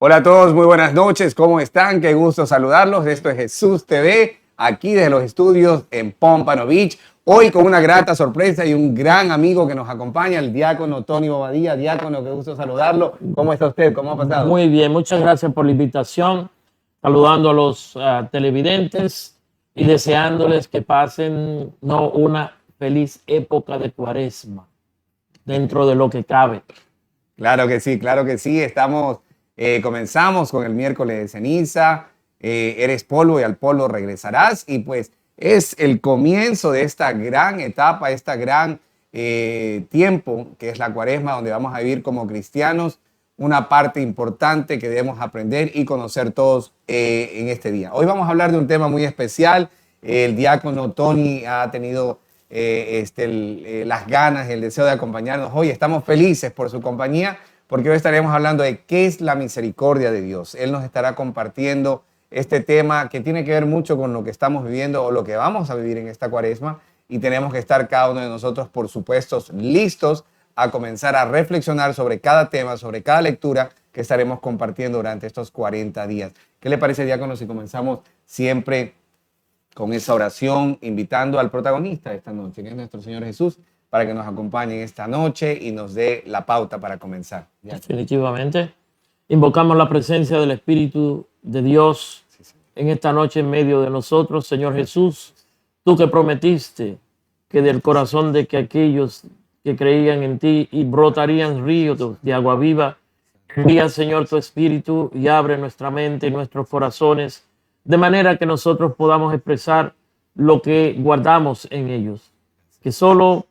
Hola a todos, muy buenas noches, ¿cómo están? Qué gusto saludarlos. Esto es Jesús TV, aquí desde los estudios en Pompano Beach. Hoy con una grata sorpresa y un gran amigo que nos acompaña, el diácono Tony Bobadilla. Diácono, qué gusto saludarlo. ¿Cómo está usted? ¿Cómo ha pasado? Muy bien, muchas gracias por la invitación. Saludando a los televidentes y deseándoles que pasen una feliz época de Cuaresma dentro de lo que cabe. Claro que sí, claro que sí. Comenzamos con el miércoles de ceniza. Eres polvo y al polvo regresarás. Y pues es el comienzo de esta gran etapa, esta gran tiempo que es la Cuaresma, donde vamos a vivir como cristianos una parte importante que debemos aprender y conocer todos en este día. Hoy vamos a hablar de un tema muy especial. El diácono Tony ha tenido las ganas, el deseo de acompañarnos hoy. Estamos felices por su compañía porque hoy estaremos hablando de qué es la misericordia de Dios. Él nos estará compartiendo este tema que tiene que ver mucho con lo que estamos viviendo o lo que vamos a vivir en esta Cuaresma, y tenemos que estar cada uno de nosotros, por supuesto, listos a comenzar a reflexionar sobre cada tema, sobre cada lectura que estaremos compartiendo durante estos 40 días. ¿Qué le parece, diácono, si comenzamos siempre con esa oración, invitando al protagonista de esta noche, que es nuestro Señor Jesús, para que nos acompañe esta noche y nos dé la pauta para comenzar? Definitivamente. Invocamos la presencia del Espíritu de Dios en esta noche en medio de nosotros. Señor Jesús, tú que prometiste que del corazón de que aquellos que creían en ti y brotarían ríos de agua viva, envía, Señor, tu Espíritu y abre nuestra mente y nuestros corazones de manera que nosotros podamos expresar lo que guardamos en ellos. Que solo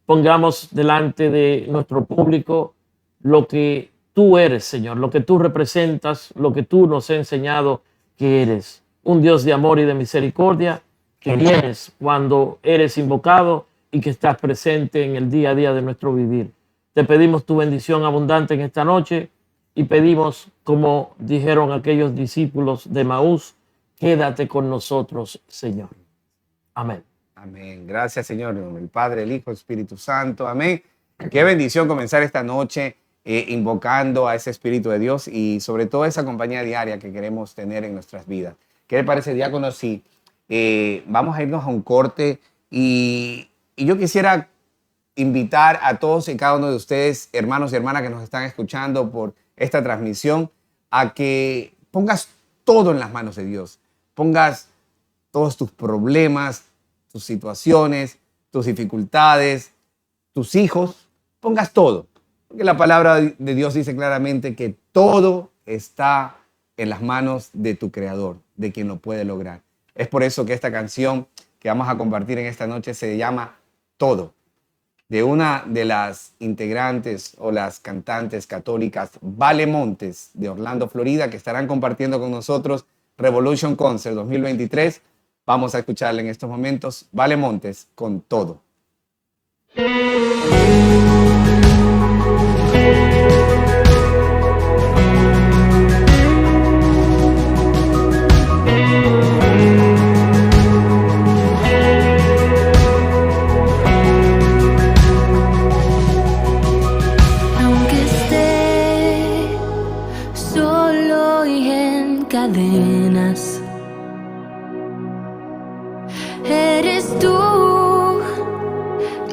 pongamos delante de nuestro público lo que tú eres, Señor, lo que tú representas, lo que tú nos has enseñado que eres. Un Dios de amor y de misericordia que vienes cuando eres invocado y que estás presente en el día a día de nuestro vivir. Te pedimos tu bendición abundante en esta noche y pedimos, como dijeron aquellos discípulos de Maús, quédate con nosotros, Señor. Amén. Amén. Gracias, Señor, el Padre, el Hijo, el Espíritu Santo. Amén. Qué bendición comenzar esta noche invocando a ese Espíritu de Dios y sobre todo esa compañía diaria que queremos tener en nuestras vidas. ¿Qué le parece, diácono, si vamos a irnos a un corte? Y yo quisiera invitar a todos y cada uno de ustedes, hermanos y hermanas que nos están escuchando por esta transmisión, a que pongas todo en las manos de Dios. Pongas todos tus problemas, tus situaciones, tus dificultades, tus hijos, pongas todo. Porque la palabra de Dios dice claramente que todo está en las manos de tu Creador, de quien lo puede lograr. Es por eso que esta canción que vamos a compartir en esta noche se llama Todo, de una de las integrantes o las cantantes católicas Vale Montes de Orlando, Florida, que estarán compartiendo con nosotros Revolution Concert 2023. Vamos a escucharla en estos momentos. Vale Montes con Todo. Aunque esté solo y en cadenas, eres tú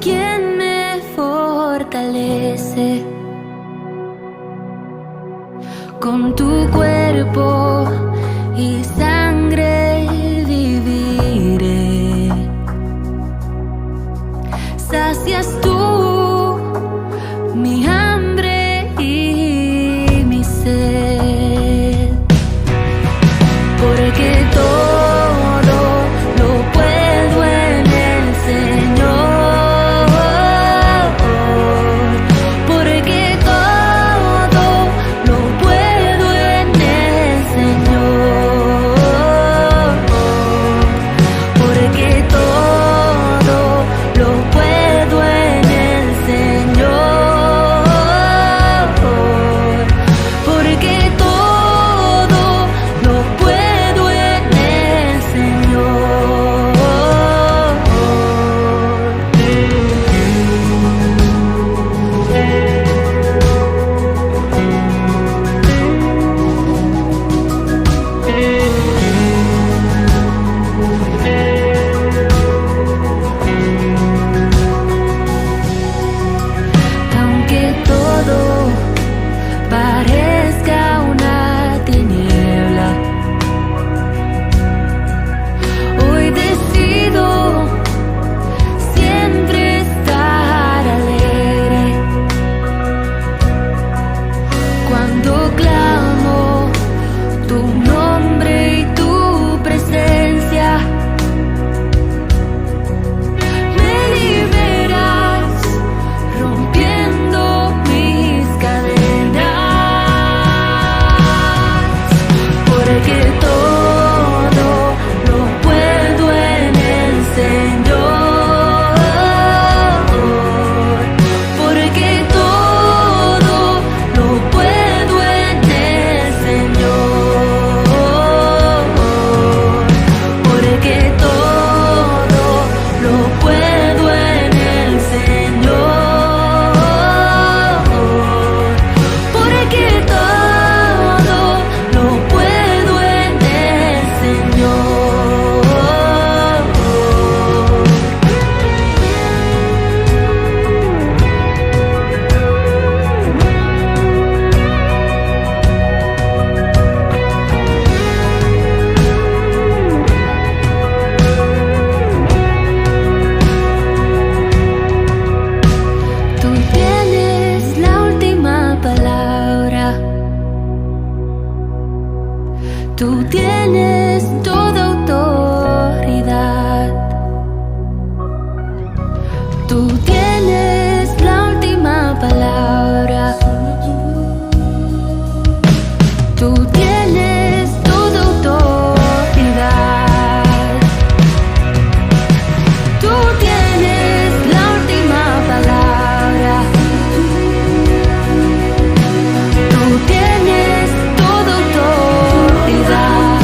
quien me fortalece. Tú tienes la última palabra. Tú tienes toda autoridad. Tú tienes la última palabra. Tú tienes toda autoridad.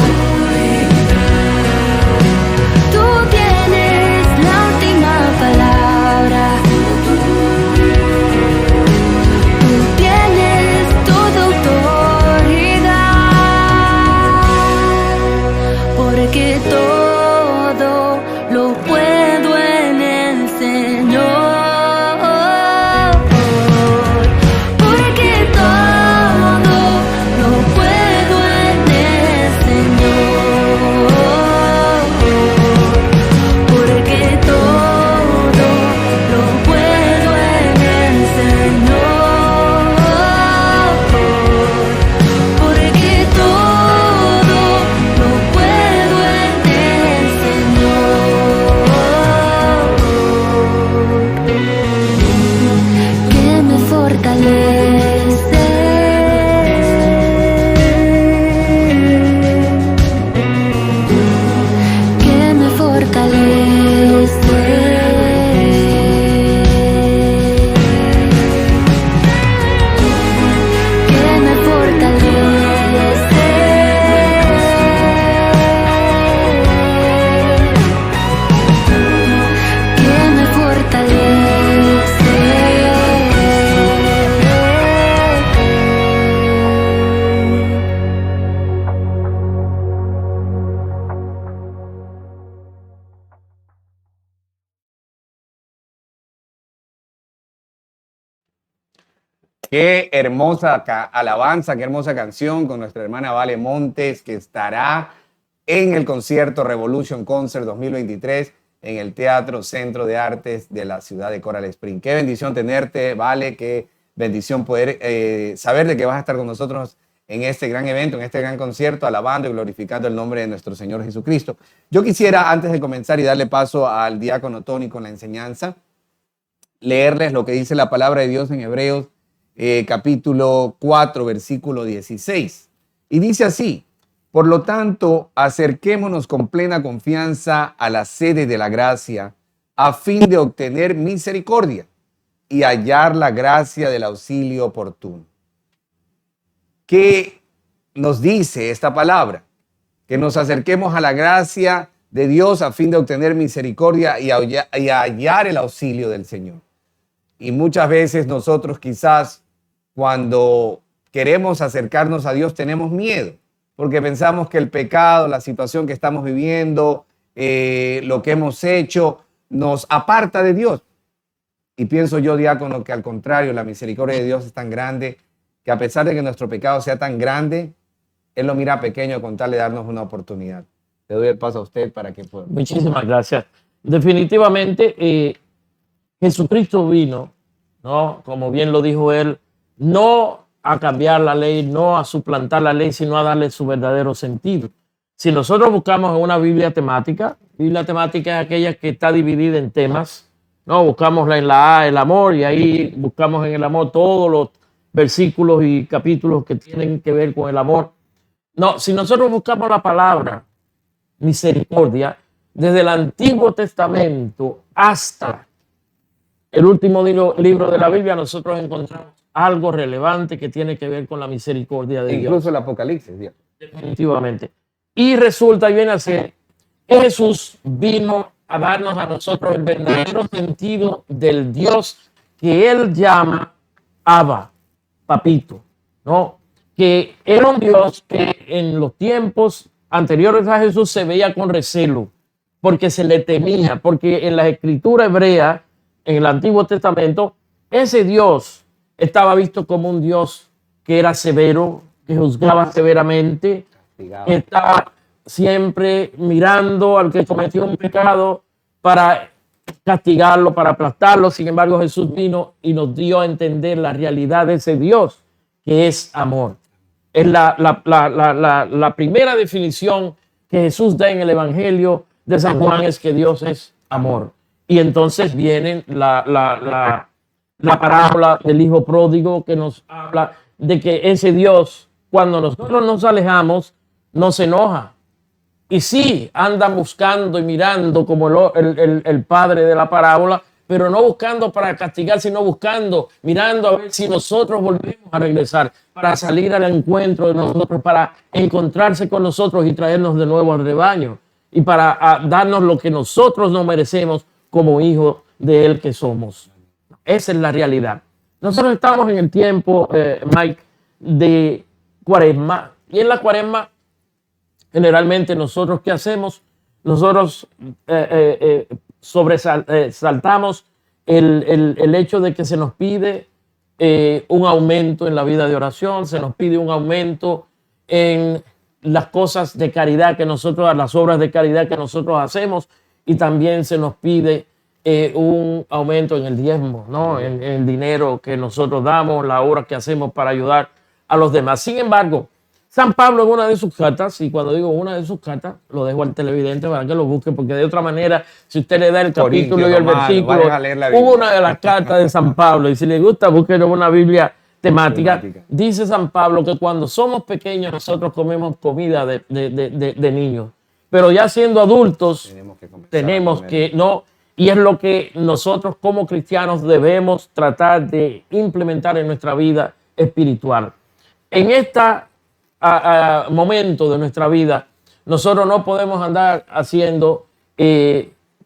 Tú tienes la última palabra. Tú tienes toda autoridad. Porque todo lo puedo en el Señor. Porque todo lo puedo en el Señor. Porque todo lo puedo en el Señor. Porque todo lo puedo en el Señor. Que me fortalece. Que me fortalece. Que me fortalece. Que me fortalece. Qué hermosa alabanza, qué hermosa canción con nuestra hermana Vale Montes, que estará en el concierto Revolution Concert 2023 en el Teatro Centro de Artes de la ciudad de Coral Springs. Qué bendición tenerte, Vale, qué bendición poder saber de que vas a estar con nosotros en este gran evento, en este gran concierto, alabando y glorificando el nombre de nuestro Señor Jesucristo. Yo quisiera, antes de comenzar y darle paso al diácono Tony con la enseñanza, leerles lo que dice la palabra de Dios en Hebreos capítulo 4, versículo 16. Y dice así: por lo tanto, acerquémonos con plena confianza a la sede de la gracia, a fin de obtener misericordia y hallar la gracia del auxilio oportuno. ¿Qué nos dice esta palabra? Que nos acerquemos a la gracia de Dios a fin de obtener misericordia y hallar el auxilio del Señor. Y muchas veces nosotros quizás cuando queremos acercarnos a Dios tenemos miedo, porque pensamos que el pecado, la situación que estamos viviendo, lo que hemos hecho, nos aparta de Dios. Y pienso yo, diácono, que al contrario, la misericordia de Dios es tan grande que a pesar de que nuestro pecado sea tan grande, Él lo mira pequeño con tal de darnos una oportunidad. Le doy el paso a usted para que pueda. Muchísimas gracias. Definitivamente, Jesucristo vino, ¿no? Como bien lo dijo él, no a cambiar la ley, no a suplantar la ley, sino a darle su verdadero sentido. Si nosotros buscamos en una Biblia temática es aquella que está dividida en temas, ¿no? Buscamos en la A el amor, y ahí buscamos en el amor todos los versículos y capítulos que tienen que ver con el amor. No, si nosotros buscamos la palabra misericordia, desde el Antiguo Testamento hasta el último libro de la Biblia, nosotros encontramos algo relevante que tiene que ver con la misericordia de Dios. Incluso el Apocalipsis, Dios. Definitivamente. Y resulta y viene a ser que Jesús vino a darnos a nosotros el verdadero sentido del Dios que Él llama Abba, papito, ¿no? Que era un Dios que en los tiempos anteriores a Jesús se veía con recelo, porque se le temía, porque en la escritura hebrea, en el Antiguo Testamento, ese Dios estaba visto como un Dios que era severo, que juzgaba severamente, que estaba siempre mirando al que cometió un pecado para castigarlo, para aplastarlo. Sin embargo, Jesús vino y nos dio a entender la realidad de ese Dios, que es amor. Es la primera definición que Jesús da en el Evangelio de San Juan, es que Dios es amor. Y entonces viene la parábola del hijo pródigo que nos habla de que ese Dios, cuando nosotros nos alejamos, nos enoja. Y sí, anda buscando y mirando como el padre de la parábola, pero no buscando para castigar, sino buscando, mirando a ver si nosotros volvemos a regresar, para salir al encuentro de nosotros, para encontrarse con nosotros y traernos de nuevo al rebaño y para darnos lo que nosotros nos merecemos como hijos de Él que somos. Esa es la realidad. Nosotros estamos en el tiempo, Mike, de Cuaresma, y en la Cuaresma generalmente nosotros, ¿qué hacemos? Nosotros sobresaltamos el hecho de que se nos pide un aumento en la vida de oración, se nos pide un aumento en las cosas de caridad que nosotros, las obras de caridad que nosotros hacemos, y también se nos pide un aumento en el diezmo, ¿no? En el dinero que nosotros damos, la obra que hacemos para ayudar a los demás. Sin embargo, San Pablo en una de sus cartas, y cuando digo una de sus cartas, lo dejo al televidente para que lo busque, porque de otra manera, si usted le da el capítulo y el versículo, hubo una de las cartas de San Pablo, y si le gusta, busquen una Biblia temática. Dice San Pablo que cuando somos pequeños nosotros comemos comida de niños, pero ya siendo adultos tenemos que no, y es lo que nosotros como cristianos debemos tratar de implementar en nuestra vida espiritual. En esta momento de nuestra vida, nosotros no podemos andar haciendo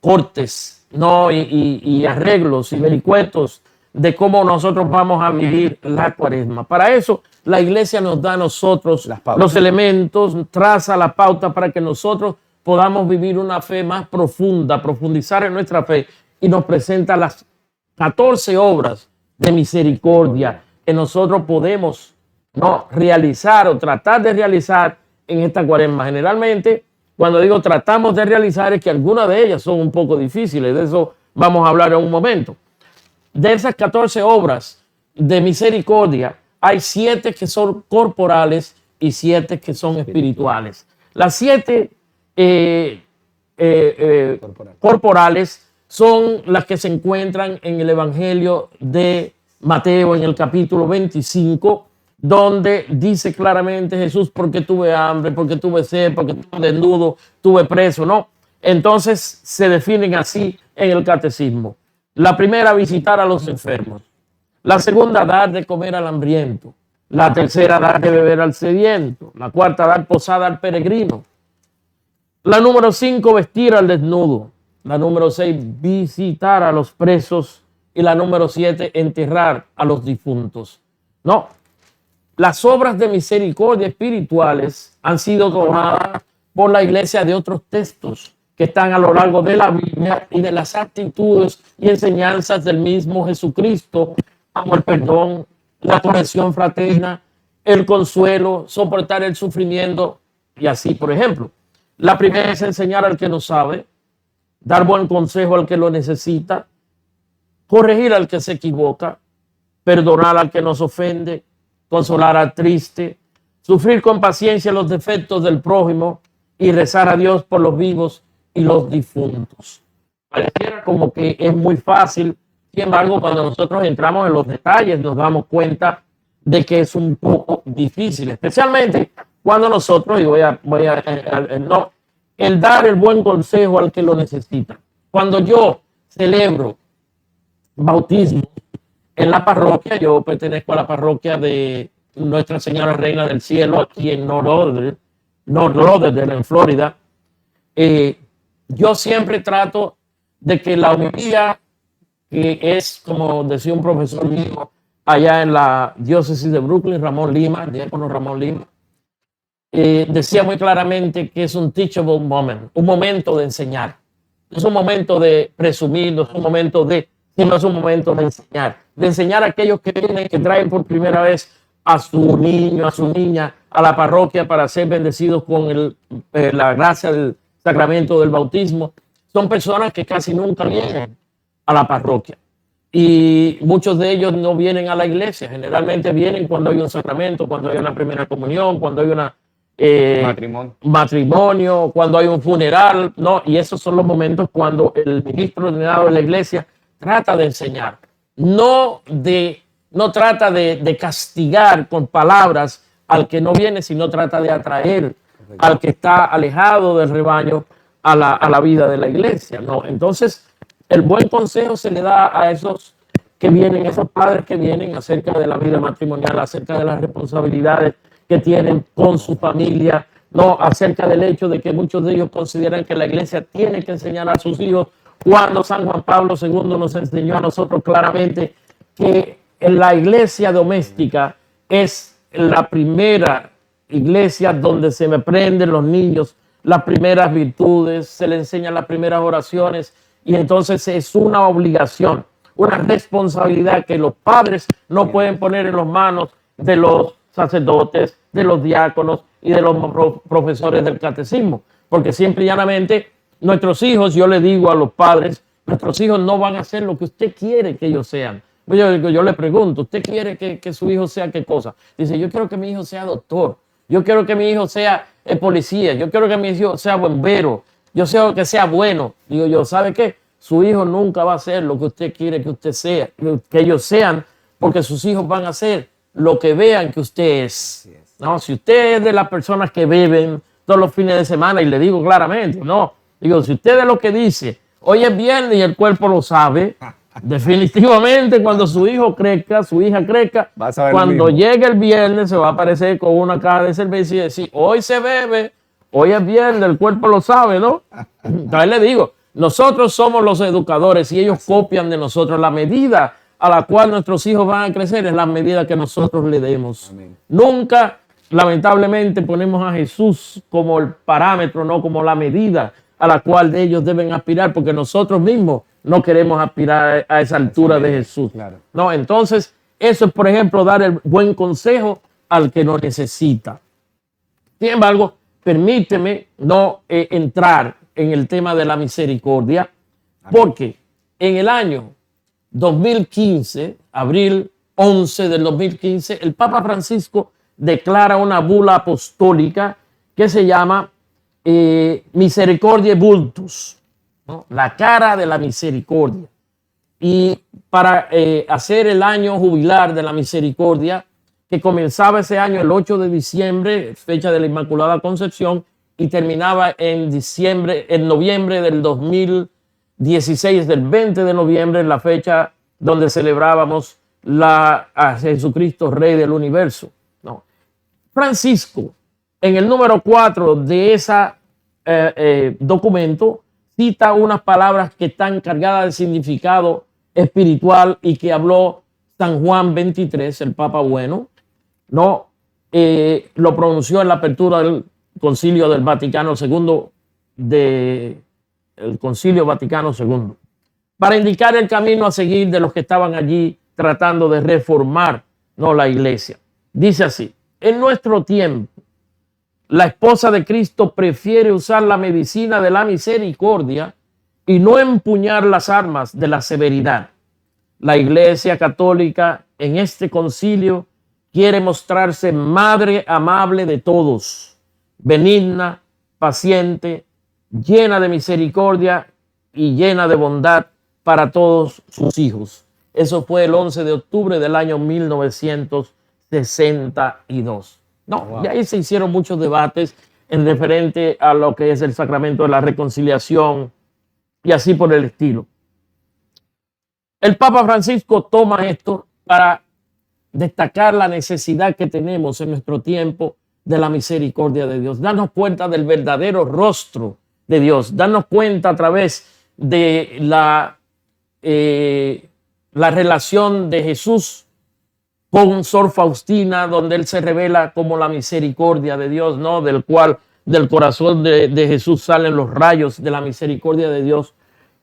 cortes, ¿no? y arreglos y vericuetos de cómo nosotros vamos a vivir la Cuaresma. Para eso, la iglesia nos da a nosotros los elementos, traza la pauta para que nosotros podamos vivir una fe más profunda, profundizar en nuestra fe, y nos presenta las 14 obras de misericordia que nosotros podemos realizar o tratar de realizar en esta Cuaresma. Generalmente, cuando digo tratamos de realizar, es que algunas de ellas son un poco difíciles. De eso vamos a hablar en un momento. De esas 14 obras de misericordia, hay 7 que son corporales y 7 que son espirituales. Las 7 corporales son las que se encuentran en el Evangelio de Mateo, en el capítulo 25, donde dice claramente Jesús: porque tuve hambre, porque tuve sed, porque tuve desnudo, tuve preso, ¿no? Entonces se definen así en el catecismo. La primera, visitar a los enfermos. La segunda, dar de comer al hambriento. La tercera, dar de beber al sediento. La cuarta, dar posada al peregrino. La número 5, vestir al desnudo. La número 6, visitar a los presos. Y la número 7, enterrar a los difuntos. No. Las obras de misericordia espirituales han sido tomadas por la iglesia de otros textos que están a lo largo de la Biblia y de las actitudes y enseñanzas del mismo Jesucristo, como el perdón, la corrección fraterna, el consuelo, soportar el sufrimiento y así. Por ejemplo, la primera es enseñar al que no sabe, dar buen consejo al que lo necesita, corregir al que se equivoca, perdonar al que nos ofende, consolar al triste, sufrir con paciencia los defectos del prójimo y rezar a Dios por los vivos y los difuntos. Pareciera como que es muy fácil, sin embargo, cuando nosotros entramos en los detalles nos damos cuenta de que es un poco difícil, especialmente cuando nosotros, y el dar el buen consejo al que lo necesita. Cuando yo celebro bautismo en la parroquia, yo pertenezco a la parroquia de Nuestra Señora Reina del Cielo, aquí en North Lauderdale, en Florida. Yo siempre trato de que la homilía, que es, como decía un profesor mío allá en la diócesis de Brooklyn, Ramón Lima, el diácono Ramón Lima, decía muy claramente que es un teachable moment, un momento de enseñar. No es un momento de presumir, no es un momento sino es un momento de enseñar a aquellos que vienen, que traen por primera vez a su niño, a su niña, a la parroquia para ser bendecidos con la gracia del sacramento del bautismo. Son personas que casi nunca vienen a la parroquia y muchos de ellos no vienen a la iglesia. Generalmente vienen cuando hay un sacramento, cuando hay una primera comunión, cuando hay una matrimonio, cuando hay un funeral, ¿no? Y esos son los momentos cuando el ministro ordenado de la iglesia trata de enseñar, no trata de castigar con palabras al que no viene, sino trata de atraer al que está alejado del rebaño a la vida de la iglesia, ¿no? Entonces, el buen consejo se le da a esos que vienen, esos padres que vienen acerca de la vida matrimonial, acerca de las responsabilidades que tienen con su familia, no acerca del hecho de que muchos de ellos consideran que la iglesia tiene que enseñar a sus hijos, cuando San Juan Pablo II nos enseñó a nosotros claramente que la iglesia doméstica es la primera iglesia donde se aprenden los niños las primeras virtudes, se le enseñan las primeras oraciones, y entonces es una obligación, una responsabilidad que los padres no pueden poner en las manos de los sacerdotes, de los diáconos y de los profesores del catecismo, porque simple y llanamente nuestros hijos, yo le digo a los padres, nuestros hijos no van a hacer lo que usted quiere que ellos sean. Yo le pregunto, ¿usted quiere que su hijo sea qué cosa? Dice, yo quiero que mi hijo sea doctor, yo quiero que mi hijo sea policía, yo quiero que mi hijo sea bombero, yo quiero que sea bueno. Digo yo, ¿sabe qué? Su hijo nunca va a ser lo que usted quiere que usted sea, que ellos sean, porque sus hijos van a ser lo que vean que usted es. No, si usted es de las personas que beben todos los fines de semana, y le digo claramente, no, digo, si usted es lo que dice, hoy es viernes y el cuerpo lo sabe, definitivamente cuando su hijo crezca, su hija crezca, cuando llegue el viernes se va a aparecer con una caja de cerveza y decir, hoy se bebe, hoy es viernes, el cuerpo lo sabe, ¿no? Entonces le digo, nosotros somos los educadores y ellos copian de nosotros. La medida a la cual nuestros hijos van a crecer es la medida que nosotros le demos. Amén. Nunca, lamentablemente, ponemos a Jesús como el parámetro, no como la medida a la cual ellos deben aspirar, porque nosotros mismos no queremos aspirar a esa altura de Jesús. Claro. No, entonces, eso es, por ejemplo, dar el buen consejo al que lo necesita. Sin embargo, permíteme no entrar en el tema de la misericordia, porque en el año 2015, abril 11 del 2015, el Papa Francisco declara una bula apostólica que se llama Misericordiae Vultus, ¿no? La cara de la misericordia. Y para hacer el año jubilar de la misericordia, que comenzaba ese año el 8 de diciembre, fecha de la Inmaculada Concepción, y terminaba en noviembre del 2016, del 20 de noviembre, la fecha donde celebrábamos a Jesucristo, Rey del Universo. No. Francisco, en el número 4 de ese documento, cita unas palabras que están cargadas de significado espiritual y que habló San Juan XXIII, el Papa Bueno, ¿no? Lo pronunció en la apertura del Concilio del Vaticano II, el Concilio Vaticano II, para indicar el camino a seguir de los que estaban allí tratando de reformar, ¿no?, la iglesia. Dice así: en nuestro tiempo, la esposa de Cristo prefiere usar la medicina de la misericordia y no empuñar las armas de la severidad. La Iglesia Católica en este concilio quiere mostrarse madre amable de todos, benigna, paciente, llena de misericordia y llena de bondad para todos sus hijos. Eso fue el 11 de octubre del año 1962. No, wow. Y ahí se hicieron muchos debates en referente a lo que es el sacramento de la reconciliación y así por el estilo. El Papa Francisco toma esto para destacar la necesidad que tenemos en nuestro tiempo de la misericordia de Dios, darnos cuenta del verdadero rostro de Dios, darnos cuenta a través de la relación de Jesús con Sor Faustina, donde él se revela como la misericordia de Dios, ¿no? Del corazón de Jesús salen los rayos de la misericordia de Dios.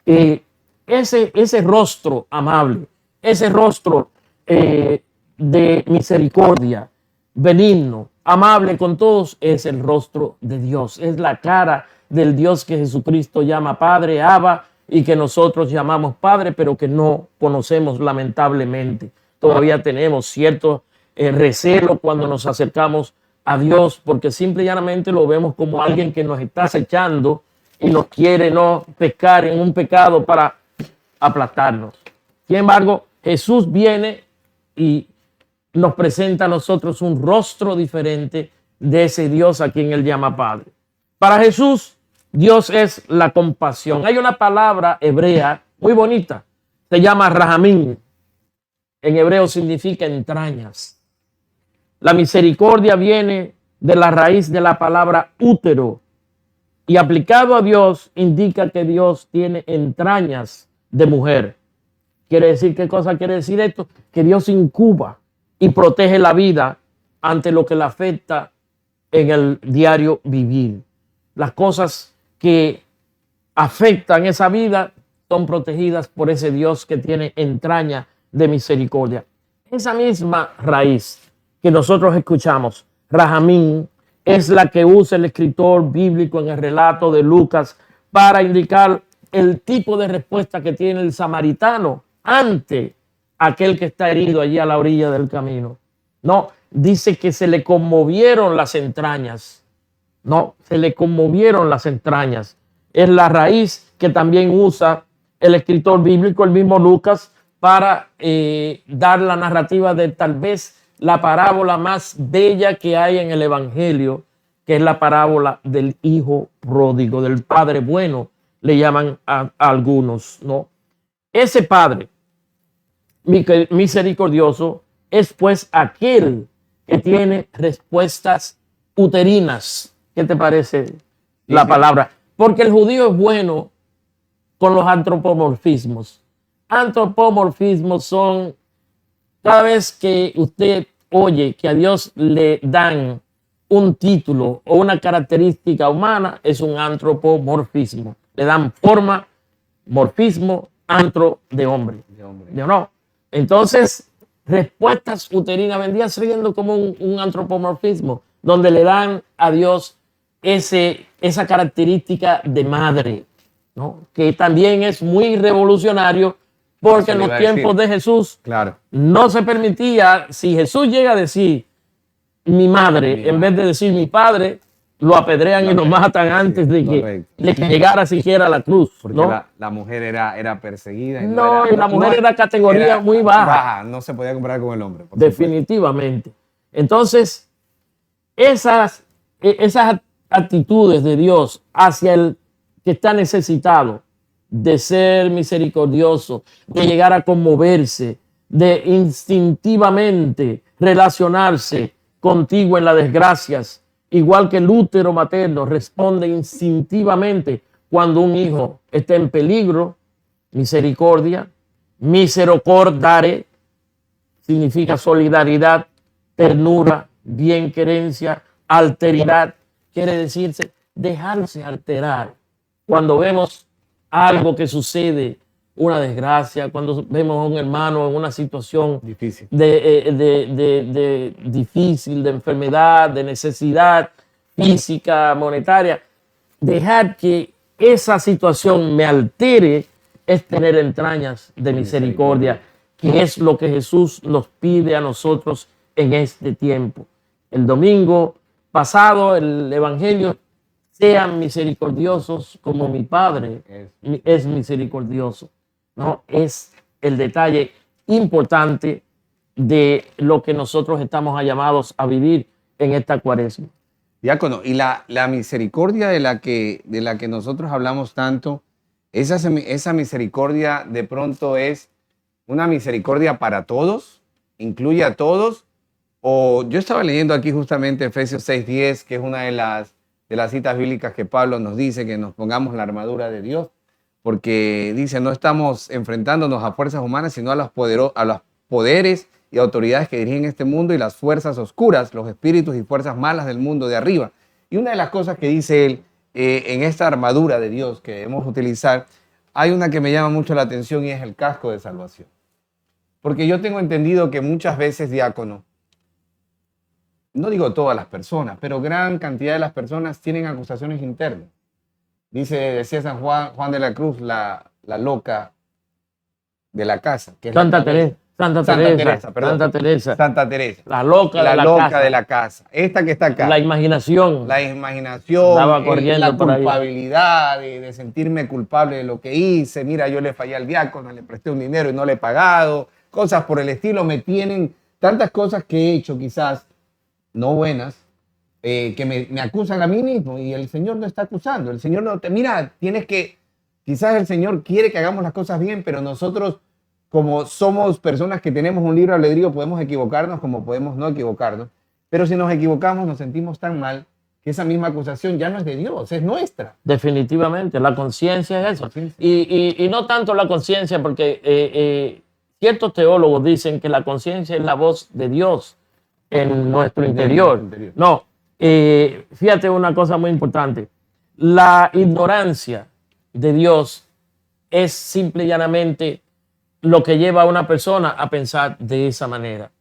Ese rostro amable, ese rostro de misericordia, benigno, amable con todos, es el rostro de Dios, es la cara del Dios que Jesucristo llama Padre, Abba, y que nosotros llamamos Padre, pero que no conocemos lamentablemente. Todavía tenemos cierto recelo cuando nos acercamos a Dios porque simple y llanamente lo vemos como alguien que nos está acechando y nos quiere no pescar en un pecado para aplastarnos. Sin embargo, Jesús viene y nos presenta a nosotros un rostro diferente de ese Dios a quien él llama Padre. Para Jesús, Dios es la compasión. Hay una palabra hebrea muy bonita, se llama rahamín. En hebreo significa entrañas. La misericordia viene de la raíz de la palabra útero y aplicado a Dios indica que Dios tiene entrañas de mujer. Quiere decir, ¿qué cosa quiere decir esto? Que Dios incuba y protege la vida ante lo que le afecta en el diario vivir. Las cosas que afectan esa vida son protegidas por ese Dios que tiene entraña de misericordia. Esa misma raíz que nosotros escuchamos, rahamín, es la que usa el escritor bíblico en el relato de Lucas para indicar el tipo de respuesta que tiene el samaritano ante aquel que está herido allí a la orilla del camino. No, dice que se le conmovieron las entrañas. No, se le conmovieron las entrañas. Es la raíz que también usa el escritor bíblico, el mismo Lucas, para dar la narrativa de tal vez la parábola más bella que hay en el Evangelio, que es la parábola del hijo pródigo, del padre bueno, le llaman a algunos, ¿no? Ese padre misericordioso es pues aquel que tiene respuestas uterinas. ¿Qué te parece la palabra? Porque el judío es bueno con los antropomorfismos. Antropomorfismos son cada vez que usted oye que a Dios le dan un título o una característica humana, es un antropomorfismo. Le dan forma, morfismo, antro de hombre. ¿Yo no? Entonces, respuestas uterinas vendría siendo como un antropomorfismo, donde le dan a Dios esa característica de madre, ¿no? Que también es muy revolucionario porque en los tiempos de Jesús no se permitía, si Jesús llega a decir mi madre, en vez de decir mi padre, lo apedrean y lo matan antes de que llegara siquiera a la cruz. Porque ¿no? la mujer era perseguida. Y la mujer era categoría muy baja. No se podía comparar con el hombre. Definitivamente. Entonces, esas actitudes de Dios hacia el que está necesitado de ser misericordioso, de llegar a conmoverse, de instintivamente relacionarse contigo en las desgracias, igual que el útero materno responde instintivamente cuando un hijo está en peligro. Misericordia, misericordare, significa solidaridad, ternura, bienquerencia, alteridad, quiere decirse dejarse alterar. Cuando vemos algo que sucede, una desgracia, cuando vemos a un hermano en una situación difícil, difícil, de enfermedad, de necesidad física, monetaria, dejar que esa situación me altere es tener entrañas de misericordia, que es lo que Jesús nos pide a nosotros en este tiempo. El domingo pasado, el Evangelio: sean misericordiosos como mi Padre es misericordioso. ¿No? Es el detalle importante de lo que nosotros estamos llamados a vivir en esta Cuaresma. Diácono, y la misericordia de la que nosotros hablamos tanto, esa misericordia de pronto es una misericordia para todos, incluye a todos. O yo estaba leyendo aquí justamente Efesios 6:10, que es una de las citas bíblicas que Pablo nos dice que nos pongamos la armadura de Dios, porque dice, no estamos enfrentándonos a fuerzas humanas, sino a los poderes y autoridades que dirigen este mundo y las fuerzas oscuras, los espíritus y fuerzas malas del mundo de arriba. Y una de las cosas que dice él en esta armadura de Dios que debemos utilizar, hay una que me llama mucho la atención y es el casco de salvación. Porque yo tengo entendido que muchas veces, diácono, no digo todas las personas, pero gran cantidad de las personas tienen acusaciones internas. Decía San Juan de la Cruz, la loca de la casa. Que es Santa Teresa. Santa Teresa, Santa Teresa. la loca, La de, la loca casa. de la casa. Esta que está acá. La imaginación. La imaginación, Andaba corriendo la por ahí. culpabilidad de sentirme culpable de lo que hice. Mira, yo le fallé al diácono, le presté un dinero y no le he pagado. Cosas por el estilo me tienen tantas cosas que he hecho, quizás no buenas, que me acusan a mí mismo y el Señor no está acusando. El Señor no te, mira, tienes que, quizás el Señor quiere que hagamos las cosas bien, pero nosotros, como somos personas que tenemos un libre albedrío, podemos equivocarnos como podemos no equivocarnos. Pero si nos equivocamos, nos sentimos tan mal que esa misma acusación ya no es de Dios, es nuestra. Definitivamente, la conciencia es eso. Y no tanto la conciencia, porque ciertos teólogos dicen que la conciencia es la voz de Dios en nuestro interior. No, fíjate una cosa muy importante. La ignorancia de Dios es simple y llanamente lo que lleva a una persona a pensar de esa manera.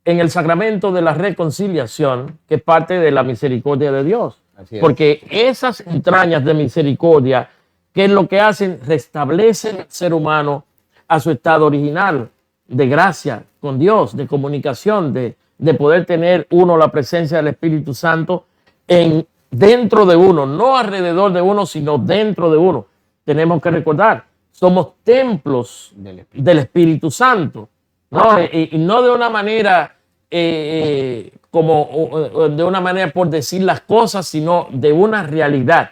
En el sacramento de la reconciliación, que es parte de la misericordia de Dios, porque esas entrañas de misericordia, ¿qué es lo que hacen? Restablecen al ser humano a su estado original de gracia con Dios, de comunicación, de poder tener uno la presencia del Espíritu Santo dentro de uno, no alrededor de uno, sino dentro de uno. Tenemos que recordar, somos templos del Espíritu Santo, ¿no? Y no de una manera de una manera por decir las cosas, sino de una realidad.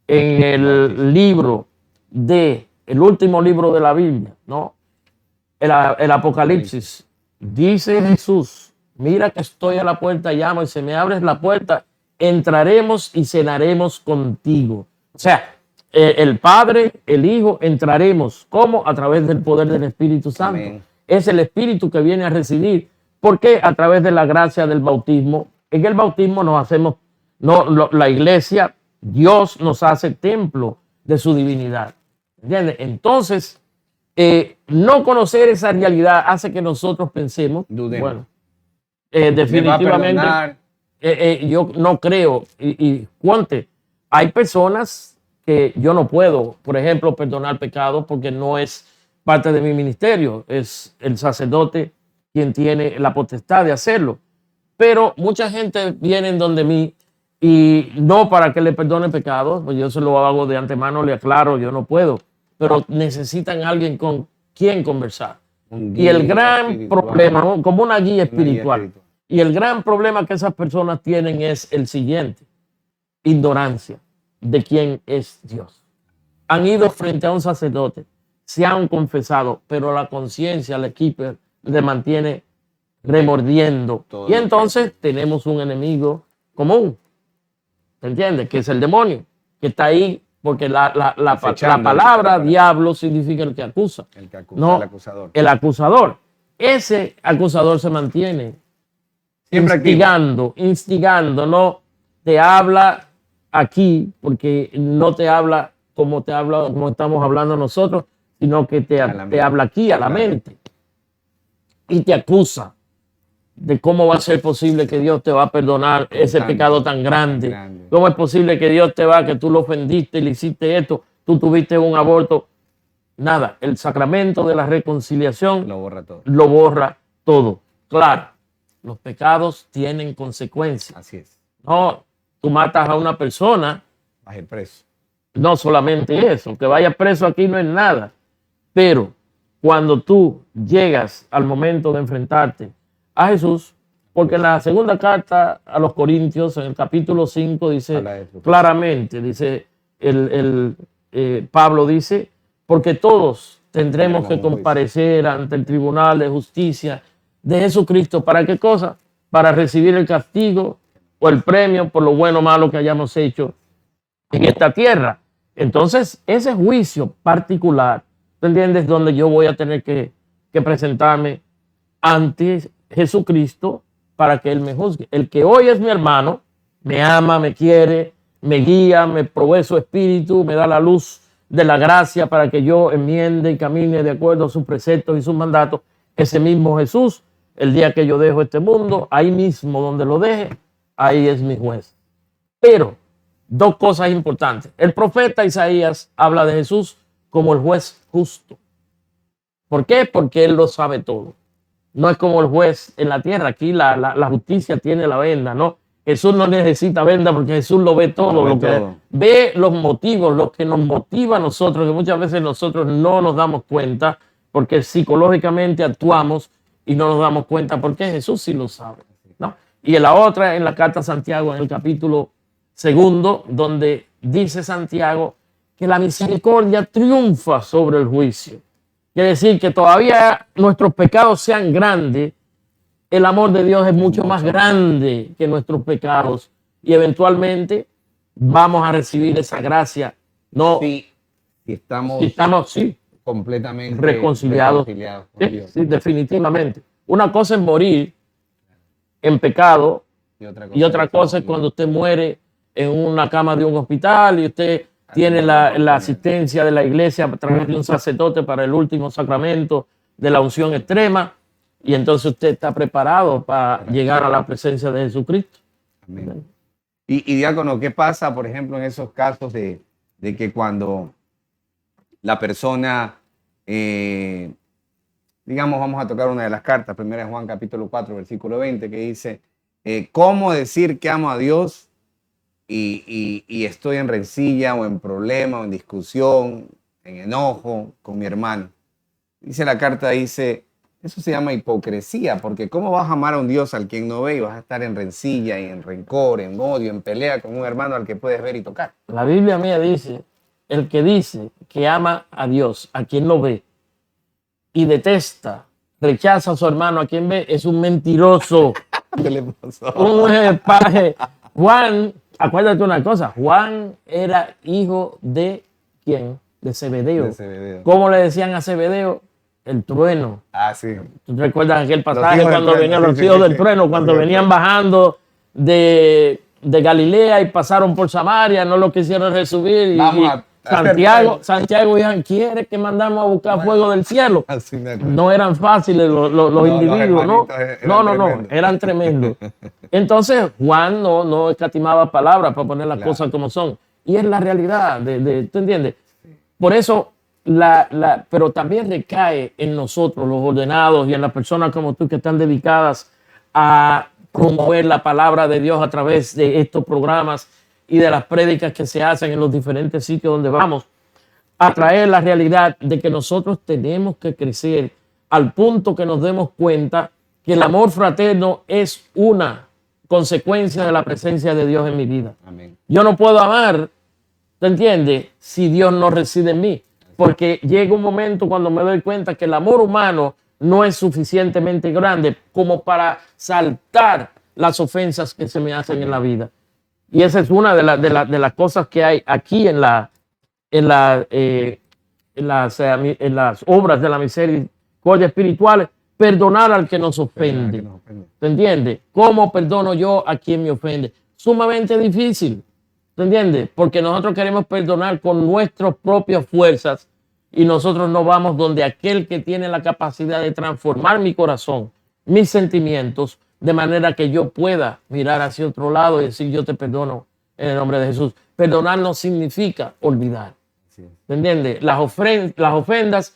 En el libro el último libro de la Biblia, ¿no? El Apocalipsis, dice Jesús: mira que estoy a la puerta, llamo, y si me abres la puerta, entraremos y cenaremos contigo. O sea, el Padre, el Hijo, entraremos. ¿Cómo? A través del poder del Espíritu Santo. Amén. Es el Espíritu que viene a residir. ¿Por qué? A través de la gracia del bautismo. En el bautismo la iglesia, Dios nos hace templo de su divinidad. ¿Entiendes? Entonces, no conocer esa realidad hace que nosotros pensemos, dudemos. Bueno, definitivamente, yo no creo. Y cuente, hay personas que yo no puedo, por ejemplo, perdonar pecados porque no es parte de mi ministerio. Es el sacerdote quien tiene la potestad de hacerlo. Pero mucha gente viene donde mí y no para que le perdone pecados, pues yo se lo hago de antemano, le aclaro, yo no puedo. Pero necesitan a alguien con quien conversar. Y el gran problema, ¿no? Como una guía espiritual. Y el gran problema que esas personas tienen es el siguiente: ignorancia de quién es Dios. Han ido frente a un sacerdote, se han confesado, pero la conciencia, el equipo, le mantiene remordiendo. Y entonces tenemos un enemigo común, ¿te entiendes? Que es el demonio, que está ahí porque la palabra diablo significa el que acusa. El que acusa, no, el acusador. El acusador. Ese acusador se mantiene siempre instigando, no te habla aquí porque no te habla como estamos hablando nosotros, sino que te habla aquí a la mente y te acusa de cómo va a ser posible que Dios te va a perdonar ese pecado tan grande. ¿Cómo es posible que Dios que tú lo ofendiste y le hiciste esto, tú tuviste un aborto? Nada, el sacramento de la reconciliación lo borra todo. Claro, los pecados tienen consecuencias. Así es. No, tú matas a una persona, vas a ir preso. No solamente eso, que vaya preso aquí no es nada, pero cuando tú llegas al momento de enfrentarte a Jesús, porque en la segunda carta a los Corintios, en el capítulo 5, dice claramente, dice Pablo dice, porque todos tendremos que comparecer ante el tribunal de justicia de Jesucristo. ¿Para qué cosa? Para recibir el castigo o el premio por lo bueno o malo que hayamos hecho en esta tierra. Entonces, ese juicio particular, ¿te entiendes? Donde yo voy a tener que presentarme ante Jesucristo para que Él me juzgue. El que hoy es mi hermano, me ama, me quiere, me guía, me provee su espíritu, me da la luz de la gracia para que yo enmiende y camine de acuerdo a sus preceptos y sus mandatos. Ese mismo Jesús, el día que yo dejo este mundo, ahí mismo donde lo deje, ahí es mi juez. Pero dos cosas importantes. El profeta Isaías habla de Jesús como el juez justo. ¿Por qué? Porque Él lo sabe todo. No es como el juez en la tierra. Aquí la justicia tiene la venda, ¿no? Jesús no necesita venda porque Jesús lo ve todo. Lo ve Lo que todo. ve los motivos, lo que nos motiva a nosotros, que muchas veces nosotros no nos damos cuenta porque psicológicamente actuamos y no nos damos cuenta porque Jesús sí lo sabe, ¿no? Y en la otra, en la carta a Santiago, en el capítulo 2, donde dice Santiago que la misericordia triunfa sobre el juicio. Quiere decir que todavía nuestros pecados sean grandes, el amor de Dios es mucho más grande que nuestros pecados y eventualmente vamos a recibir esa gracia. No, Sí, si estamos si estamos, sí, completamente reconciliados. con Sí, Dios. sí, definitivamente. Una cosa es morir en pecado y otra cosa es cuando usted muere en una cama de un hospital y usted tiene la asistencia de la iglesia a través de un sacerdote para el último sacramento de la unción extrema y entonces usted está preparado para llegar a la presencia de Jesucristo. Amén. Y diácono, ¿qué pasa, por ejemplo, en esos casos de que cuando la persona, digamos, vamos a tocar una de las cartas, 1 Juan capítulo 4, versículo 20, que dice, ¿cómo decir que amo a Dios y estoy en rencilla o en problema o en discusión, en enojo con mi hermano? Dice la carta, dice, eso se llama hipocresía, porque ¿cómo vas a amar a un Dios al quien no ve y vas a estar en rencilla y en rencor, en odio, en pelea con un hermano al que puedes ver y tocar? La Biblia mía dice, el que dice que ama a Dios, a quien no ve, y detesta, rechaza a su hermano, a quien ve, es un mentiroso. ¿Qué le pasó? Juan, acuérdate una cosa, Juan era hijo de ¿quién? De Zebedeo. De Zebedeo. ¿Cómo le decían a Zebedeo? El trueno. Ah, sí. ¿Tú recuerdas aquel Los pasaje hijos del cuando trueno, venían sí, los sí, hijos sí, del sí. trueno, cuando Los hijos del venían trueno. bajando de Galilea y pasaron por Samaria, no lo quisieron recibir y Vamos a Santiago dijo, ¿quiere que mandamos a buscar fuego del cielo? Así me acuerdo. No eran fáciles los individuos, ¿no? hermanitos eran Eran tremendos. Entonces Juan no escatimaba palabras para poner las Claro. cosas como son. Y es la realidad, ¿tú entiendes? Por eso, pero también recae en nosotros, los ordenados, y en las personas como tú que están dedicadas a promover la palabra de Dios a través de estos programas y de las prédicas que se hacen en los diferentes sitios donde vamos, a traer la realidad de que nosotros tenemos que crecer al punto que nos demos cuenta que el amor fraterno es una consecuencia de la presencia de Dios en mi vida. Amén. Yo no puedo amar, ¿te entiendes? Si Dios no reside en mí. Porque llega un momento cuando me doy cuenta que el amor humano no es suficientemente grande como para saltar las ofensas que se me hacen en la vida. Y esa es una de las cosas que hay aquí en las obras de la misericordia espiritual, perdonar al que nos ofende. ¿Te entiendes? ¿Cómo perdono yo a quien me ofende? Sumamente difícil. ¿Te entiendes? Porque nosotros queremos perdonar con nuestras propias fuerzas y nosotros no vamos donde aquel que tiene la capacidad de transformar mi corazón, mis sentimientos, de manera que yo pueda mirar hacia otro lado y decir yo te perdono en el nombre de Jesús. Perdonar no significa olvidar. Sí. ¿Me entiendes? Las ofensas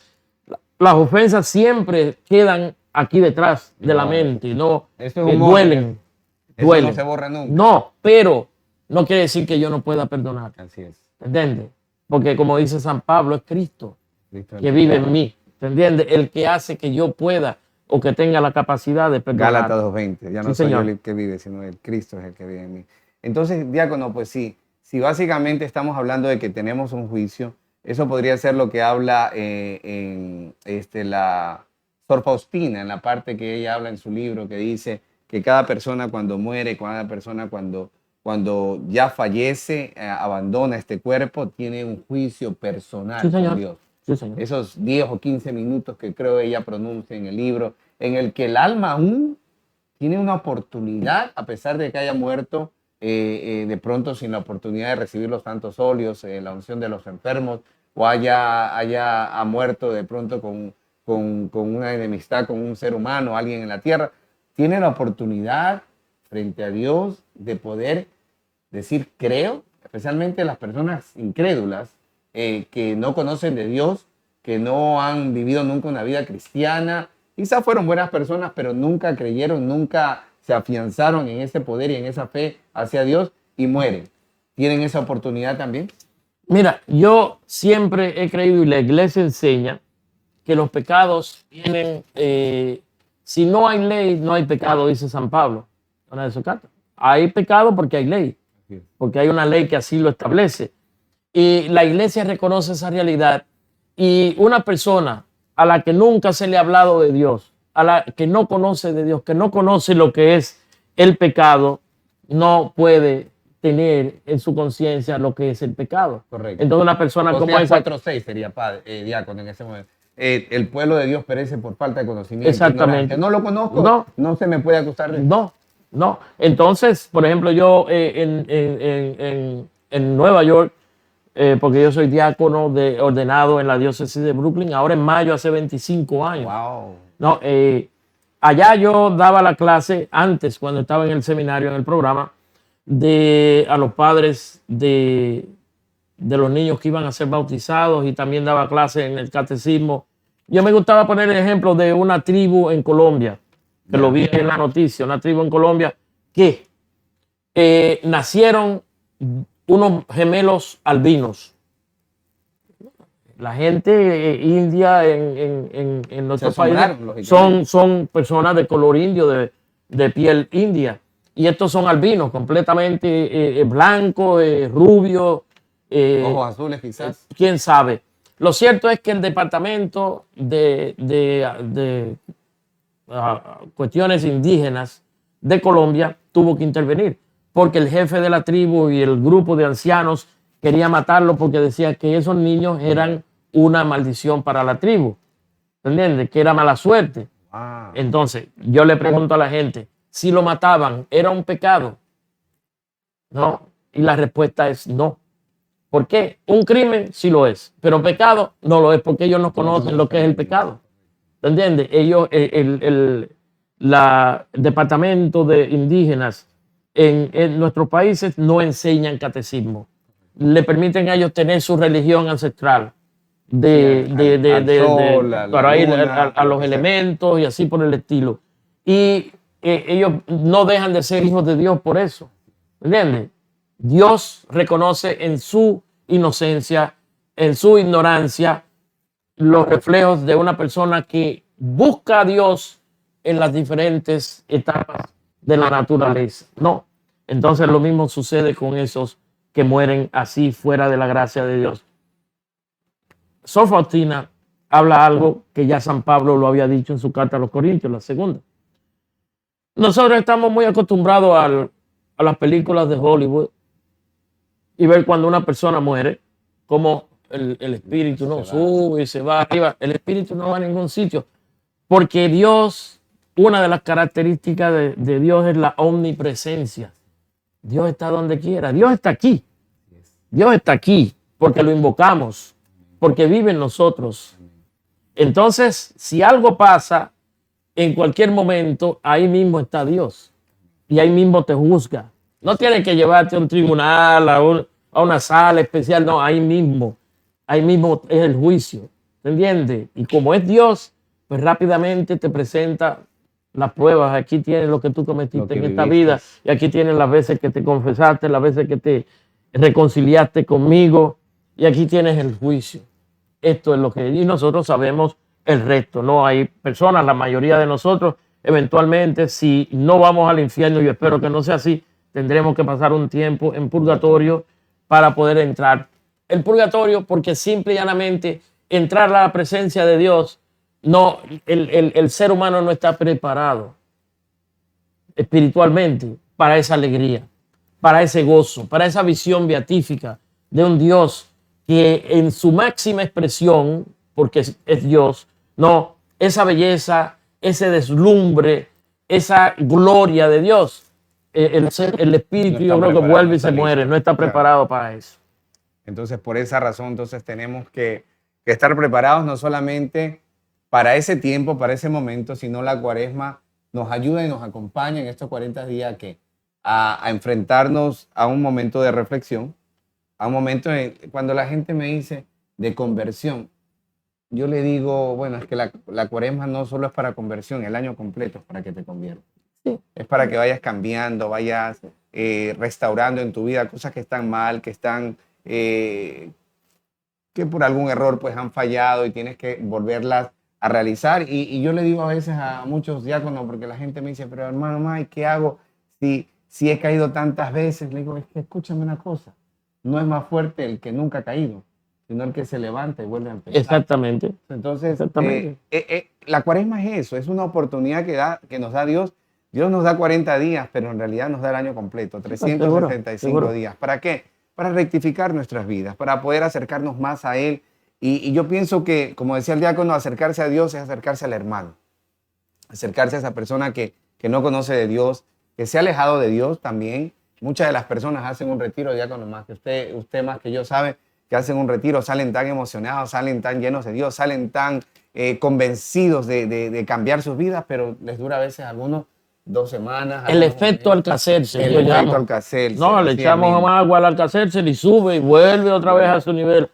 siempre quedan aquí detrás de la mente, ¿no? Esto es humor. Duelen. Eso Duelen. no se borra nunca. No, pero no quiere decir que yo no pueda perdonar. Así es. ¿Entiendes? Porque como dice San Pablo, es Cristo Cristo que vive en mí. ¿Te entiendes? El que hace que yo pueda o que tenga la capacidad de perdonar. Gálatas 2:20. Ya no Sí, soy yo señor. el que vive, sino el Cristo es el que vive en mí. Entonces, diácono, pues sí, si básicamente estamos hablando de que tenemos un juicio, eso podría ser lo que habla en la Sor Faustina, en la parte que ella habla en su libro, que dice que cada persona cuando muere, cada persona cuando ya fallece, abandona este cuerpo, tiene un juicio personal Sí, con señor. Dios. Sí, señor. Esos 10 o 15 minutos que creo ella pronuncia en el libro, en el que el alma aún tiene una oportunidad, a pesar de que haya muerto, de pronto sin la oportunidad de recibir los santos óleos, la unción de los enfermos, o ha muerto de pronto con una enemistad con un ser humano, alguien en la tierra, tiene la oportunidad frente a Dios de poder decir creo, especialmente las personas incrédulas, que no conocen de Dios, que no han vivido nunca una vida cristiana. Quizás fueron buenas personas, pero nunca creyeron, nunca se afianzaron en ese poder y en esa fe hacia Dios y mueren. ¿Tienen esa oportunidad también? Mira, yo siempre he creído y la iglesia enseña que los pecados tienen, si no hay ley, no hay pecado, dice San Pablo. Una de sus cartas. Hay pecado porque hay ley, porque hay una ley que así lo establece. Y la iglesia reconoce esa realidad. Y una persona a la que nunca se le ha hablado de Dios, a la que no conoce de Dios, que no conoce lo que es el pecado, no puede tener en su conciencia lo que es el pecado. Correcto. Entonces una persona como Oseas esa... 4:6 sería diácono en ese momento. El pueblo de Dios perece por falta de conocimiento. Exactamente. Ignorancia. No lo conozco, no se me puede acusar de eso. No. Entonces, por ejemplo, yo en Nueva York, porque yo soy diácono ordenado en la diócesis de Brooklyn, ahora en mayo, hace 25 años. Wow. No, allá yo daba la clase antes, cuando estaba en el seminario, en el programa, a los padres de los niños que iban a ser bautizados, y también daba clase en el catecismo. Yo me gustaba poner el ejemplo de una tribu en Colombia, que lo vi en la noticia, una tribu en Colombia que nacieron unos gemelos albinos. La gente india en nuestro país son personas de color indio, de piel india. Y estos son albinos, completamente blancos, rubios. Ojos azules quizás. ¿Quién sabe? Lo cierto es que el departamento de cuestiones indígenas de Colombia tuvo que intervenir, porque el jefe de la tribu y el grupo de ancianos quería matarlo porque decía que esos niños eran una maldición para la tribu. ¿Entiendes? Que era mala suerte. Wow. Entonces, yo le pregunto a la gente, si lo mataban, ¿era un pecado? No. Y la respuesta es no. ¿Por qué? Un crimen sí lo es, pero pecado no lo es, porque ellos no conocen lo que es el pecado. ¿Entiendes? Ellos, el departamento de indígenas en nuestros países no enseñan catecismo. Le permiten a ellos tener su religión ancestral para ir a los elementos y así por el estilo. Y ellos no dejan de ser hijos de Dios por eso. ¿Entiendes? Dios reconoce en su inocencia, en su ignorancia, los reflejos de una persona que busca a Dios en las diferentes etapas de la naturaleza. No. Entonces lo mismo sucede con esos que mueren así fuera de la gracia de Dios. Sor Faustina habla algo que ya San Pablo lo había dicho en su carta a los Corintios, la segunda. Nosotros estamos muy acostumbrados a las películas de Hollywood y ver cuando una persona muere, como el espíritu no sube y se va arriba. El espíritu no va a ningún sitio, porque Dios, una de las características de Dios es la omnipresencia. Dios está donde quiera. Dios está aquí. Dios está aquí porque lo invocamos, porque vive en nosotros. Entonces, si algo pasa, en cualquier momento, ahí mismo está Dios. Y ahí mismo te juzga. No tienes que llevarte a un tribunal, a una sala especial. No, ahí mismo es el juicio. ¿Te entiendes? Y como es Dios, pues rápidamente te presenta las pruebas. Aquí tienes lo que tú cometiste en esta vida. Y aquí tienes las veces que te confesaste, las veces que te reconciliaste conmigo. Y aquí tienes el juicio. Esto es lo que... Y nosotros sabemos el resto. No hay personas, la mayoría de nosotros, eventualmente, si no vamos al infierno, yo espero que no sea así, tendremos que pasar un tiempo en purgatorio para poder entrar. El purgatorio, porque simple y llanamente entrar a la presencia de Dios, no, el ser humano no está preparado espiritualmente para esa alegría, para ese gozo, para esa visión beatífica de un Dios que en su máxima expresión, porque es Dios, no, esa belleza, ese deslumbre, esa gloria de Dios, el espíritu, yo creo que vuelve y se muere, no está preparado para eso. Entonces, por esa razón, entonces tenemos que estar preparados no solamente para ese tiempo, para ese momento, sino la Cuaresma nos ayuda y nos acompaña en estos 40 días a enfrentarnos a un momento de reflexión, a un momento cuando la gente me dice de conversión. yo le digo, bueno, es que la cuaresma no solo es para conversión, el año completo es para que te conviertas. Sí. Es para que vayas cambiando, vayas restaurando en tu vida cosas que están mal, que están, que por algún error pues han fallado y tienes que volverlas a realizar. Y yo le digo a veces a muchos diáconos, porque la gente me dice, pero hermano Mike, ¿qué hago si he caído tantas veces? Le digo, es que escúchame una cosa, no es más fuerte el que nunca ha caído, sino el que se levanta y vuelve a empezar. Exactamente. Entonces, Exactamente. la cuaresma es eso, es una oportunidad que nos da Dios. Dios nos da 40 días, pero en realidad nos da el año completo, 365 seguro. días. ¿Para qué? Para rectificar nuestras vidas, para poder acercarnos más a Él. Y yo pienso que, como decía el diácono, acercarse a Dios es acercarse al hermano, acercarse a esa persona que no conoce de Dios, que se ha alejado de Dios también. Muchas de las personas hacen un retiro, diácono, más que usted más que yo sabe, que hacen un retiro, salen tan emocionados, salen tan llenos de Dios, salen tan convencidos de cambiar sus vidas, pero les dura a veces a algunos 2 semanas. El efecto Alcacercer. El efecto Alcacercer. No, le echamos agua al Alcacercer y sube y vuelve otra vez a su nivel.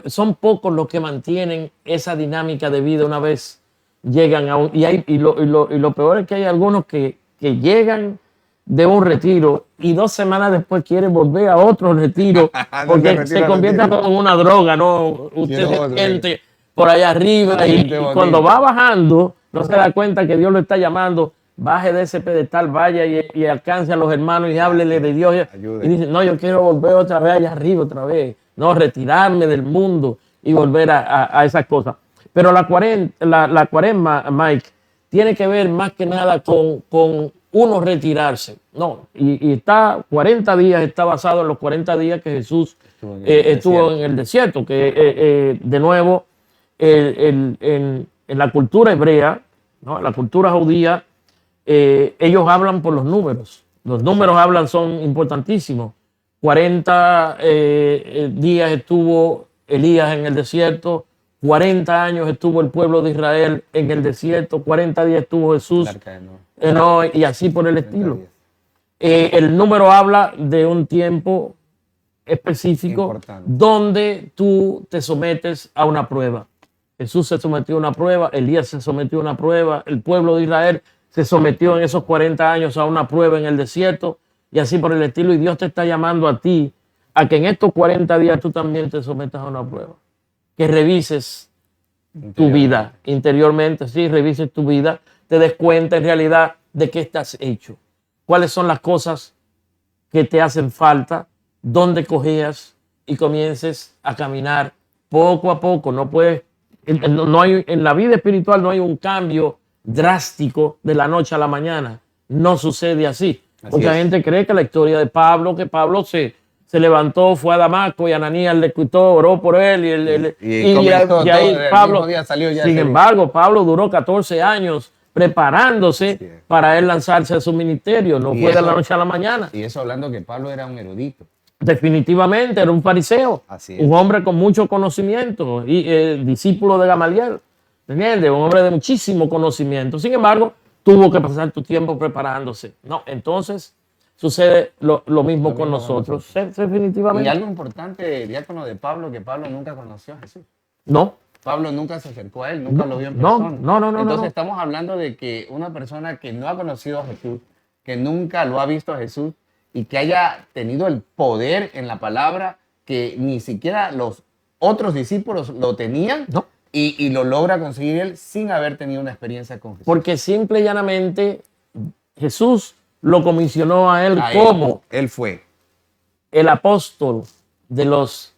Son pocos los que mantienen esa dinámica de vida una vez llegan a un... Y lo peor es que hay algunos que llegan de un retiro y 2 semanas después quieren volver a otro retiro porque se convierte en una droga, ¿no? Usted se siente por allá arriba y cuando va bajando no se da cuenta que Dios lo está llamando. Baje de ese pedestal, vaya y alcance a los hermanos y háblele de Dios. Y dice, no, yo quiero volver otra vez allá arriba, otra vez. No, retirarme del mundo y volver a esas cosas. Pero la cuaresma, Mike, tiene que ver más que nada con uno retirarse. No, y está 40 días, está basado en los 40 días que Jesús estuvo en el desierto, que de nuevo en la cultura hebrea, ¿no? La cultura judía, ellos hablan por los números. Los números son importantísimos. 40 días estuvo Elías en el desierto, 40 años estuvo el pueblo de Israel en el desierto, 40 días estuvo Jesús, y así por el estilo. El número habla de un tiempo específico importante, donde tú te sometes a una prueba. Jesús se sometió a una prueba, Elías se sometió a una prueba, el pueblo de Israel se sometió en esos 40 años a una prueba en el desierto y así por el estilo. Y Dios te está llamando a ti a que en estos 40 días tú también te sometas a una prueba. Que revises tu vida interiormente, sí, revises tu vida, te des cuenta en realidad de qué estás hecho, cuáles son las cosas que te hacen falta, dónde cojeas y comiences a caminar poco a poco. No puedes, no hay, en la vida espiritual no hay un cambio drástico de la noche a la mañana. No sucede así. Mucha gente cree que la historia de Pablo, que Pablo se levantó, fue a Damasco y Ananías le escuchó, oró por él y ahí Pablo, sin embargo, Pablo duró 14 años preparándose para él lanzarse a su ministerio. No fue de la noche a la mañana. Y eso hablando que Pablo era un erudito. Definitivamente era un fariseo, un hombre con mucho conocimiento y discípulo de Gamaliel. ¿Entiendes? Un hombre de muchísimo conocimiento. Sin embargo, tuvo que pasar tu tiempo preparándose. No, entonces sucede lo mismo con nosotros. Definitivamente. Y algo importante, diácono, de Pablo, que Pablo nunca conoció a Jesús. No. Pablo nunca se acercó a él, nunca lo vio en persona. No. Entonces estamos hablando de que una persona que no ha conocido a Jesús, que nunca lo ha visto a Jesús y que haya tenido el poder en la palabra que ni siquiera los otros discípulos lo tenían. No. Y lo logra conseguir él sin haber tenido una experiencia con Jesús. Porque simple y llanamente Jesús lo comisionó a él como él fue el apóstol de los